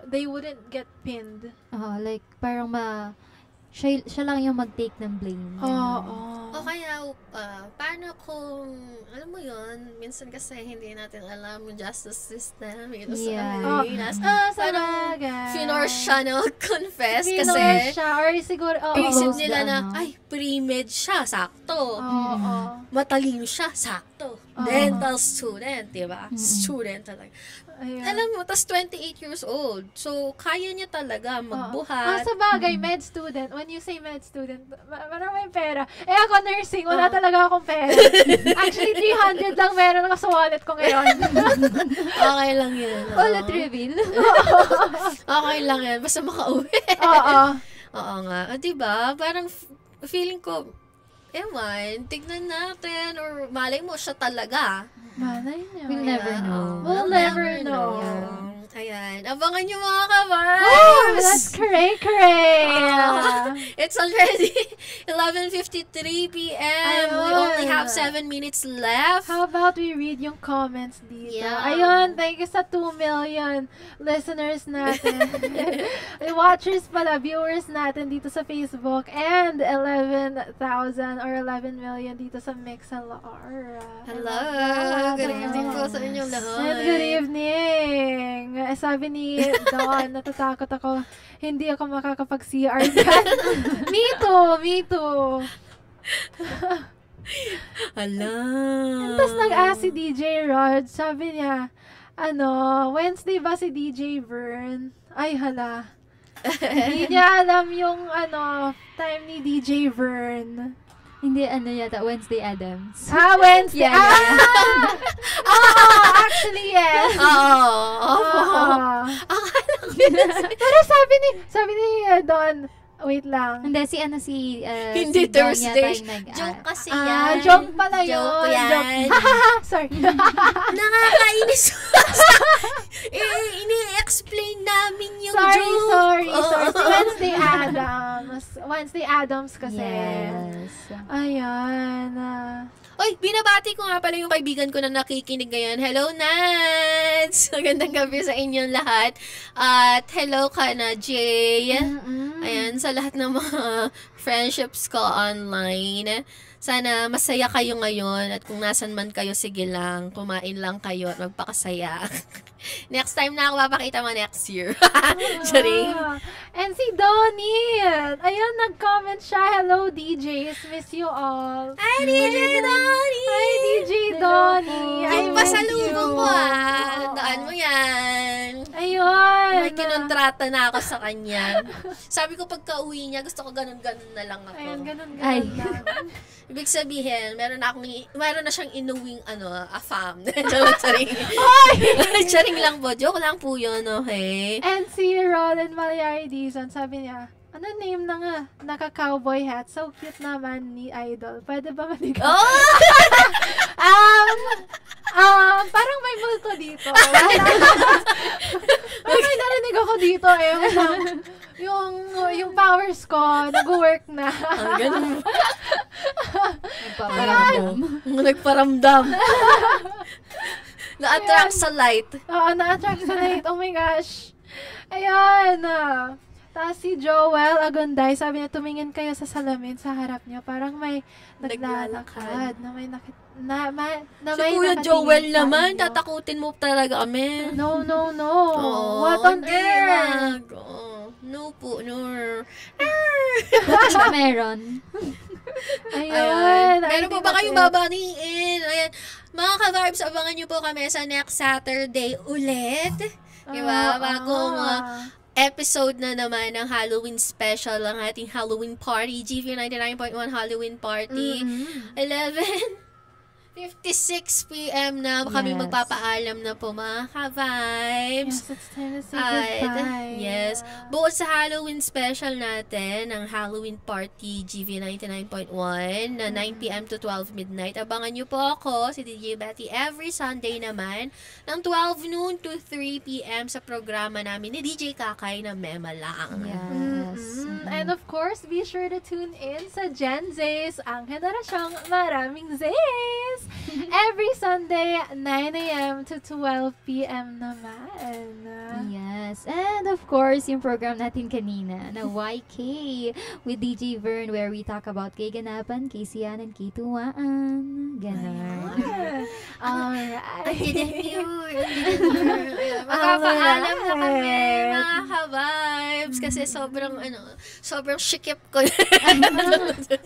they wouldn't get pinned. Like, parang siya lang yung mag-take ng blame. O kaya, paano kung, alam mo yun, minsan kasi hindi natin alam yung justice system dito sa Pilipinas. Parang, finors siya na confess kasi, or siguro, isip nila na, ay, pre-med siya, sakto. Matalino siya, sakto. Dental student, diba? Student talaga. Ayun. Alam mo, tas 28 years old. So, kaya niya talaga magbuhat. Sa bagay, med student. When you say med student, maraming pera. Ako nursing, wala talaga akong pera. Actually, 300 lang meron ako sa wallet ko ngayon. Okay lang yun. Wallet reveal. Okay lang yan. Basta makauwi. Oo nga. Diba? Parang feeling ko, tignan natin. Or malay mo, siya talaga. Malay niyo. We'll never know. We'll never know. Ayan. Abangan nyo mga kabars! Oh, that's cray. It's already 11:53 p.m. We only have 7 minutes left. How about we read yung comments dito? Yeah. Ayun, thank you sa 2 million listeners natin. Watchers pala, viewers natin dito sa Facebook. And 11,000 or 11 million dito sa Mixlr. Hello! Good evening po sa inyong lahat. And good evening! Sabi ni Dawn, natatakot ako. Hindi ako makakapag-CR dyan. Me too. Hala. Tapos nag-ask si DJ Rod, sabi niya, Wednesday ba si DJ Vern? Ay, hala. Hindi niya alam yung, time ni DJ Vern. Hindi, yata, Wednesday Adams. Wednesday. Yeah. Actually, yes. Oo. Pero sabi ni Don, Wait lang. Hindi, si Hindi si Dawn Thursday. yata yung Joke kasi yan. Joke pala yun. Joke yan. Sorry. Nakakainis. Ini-explain namin yung joke. Sorry. Oo. Si Wednesday Adams. Wednesday Adams kasi. Yes. Ayan. Oy, binabati ko nga pala yung kaibigan ko na nakikinig ngayon. Hello, Nats! Magandang gabi sa inyong lahat. At hello ka na, Jay. Ayan, sa lahat ng mga friendships ko online. Sana masaya kayo ngayon at kung nasan man kayo, sige lang, kumain lang kayo at magpakasaya. Next time na ako papakita mo next year. Charing. And si Donnie. Ayun, nag-comment siya. Hello, DJs. Miss you all. Hi, DJ Donnie! Hi, DJ Donnie. Yung miss pasalubong you. ko Daan mo yan. Ayun. May kinontrata na ako sa kanya. Sabi ko pagka-uwi niya, gusto ko ganun-ganun na lang ako. Ayun, ganun Ay. lang. Ibig sabihin, meron na siyang inuwing afam. Charing lang po. Joke lang po yun, okay? And si Roland Malyari Dizon, sabi niya, ano name na nga? Naka-cowboy hat. So cute naman ni Idol. Pwede ba manigaw? Oh! Parang may multo dito. Parang may narinig ako dito eh. Yung powers ko, nag-work na. Ganun. Nagpaparamdam. Nagparamdam. Na-attract sa light. Oo, na-attract sa light. Oh my gosh. Ayan. Tapos si Joel Agonday, sabi niya, tumingin kayo sa salamin sa harap niya. Parang may naglalakad. Na may Si Kuya Joel nakatingin sa naman, inyo. tatakutin mo talaga kami. No. Oh, What on hindi, earth? wag. Oh, no po, no. Meron. Ayun. Meron po ba kayong babatiin? Ayan. Mga ka-vibes, abangan nyo po kami sa next Saturday ulit. Diba? Bagong episode na naman ng Halloween special, ang ating Halloween party. GV 99.1 Halloween party. 11:56 p.m. na kami Yes. magpapaalam na po mga ka-vibes. Yes, it's time to say At, goodbye. yes. Bukod sa Halloween special natin, ang Halloween Party GV 99.1 na 9 p.m. to 12 midnight. Abangan nyo po ako, si DJ Betty, every Sunday naman ng 12 noon to 3 p.m. sa programa namin ni DJ Kakay na Mema Lang. Yes. And of course, be sure to tune in sa Gen Z's, ang henerasyong maraming Z's. Every Sunday, 9 a.m. to 12 p.m. naman. Yes. And of course, yung program natin kanina na YK with DJ Vern where we talk about kay Ganapan, kay Sianan, kay Tuwaan. Ganon. Alright. Magpapaalam na kami, mga ka-vibes, kasi sobrang shikip ko.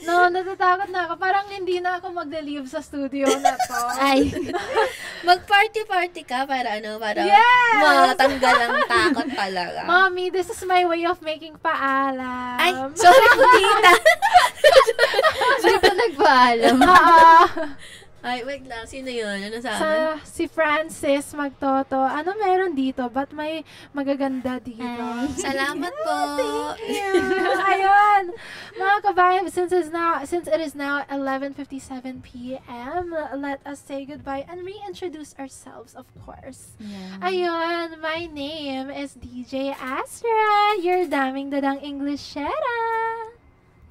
No, natatakot na ako. Parang hindi na ako mag-leave sa studio na to. Ay. Mag-party-party ka para Yes! matanggal ang takot talaga. Mommy, this is my way of making paalam. Ay, sorry po, tita. Hindi pa nagpaalam. Ay, wait lang. Sino yun? Ano sabi? Si Francis Magtoto. Ano meron dito? Ba't may magaganda dito? Ay. Salamat po. Ayun. Mga kabayan, since it is now 11:57 p.m., let us say goodbye and reintroduce ourselves, of course. Yeah. Ayun, my name is DJ Astra, your daming dadang Englishera.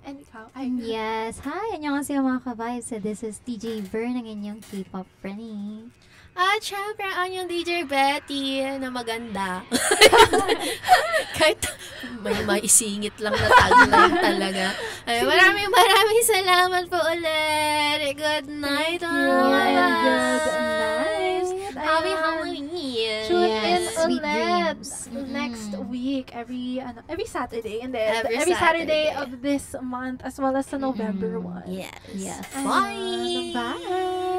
And ikaw? Yes. Hi, annyeonghaseyo mga ka-vibes. So this is DJ Vern, ang inyong K-pop friend. At syempre, ang yung DJ Betty na maganda. Kahit may maisingit lang na tagline talaga. Ay, maraming salamat po ulit. Good night. Thank you. Good Good night. Happy Ayun. Halloween. Tune Yes, in sweet ulit dreams. next week, every Saturday, and Every every Saturday Saturday. of this month, as well as the November one. Yes. Yes. Bye. Bye.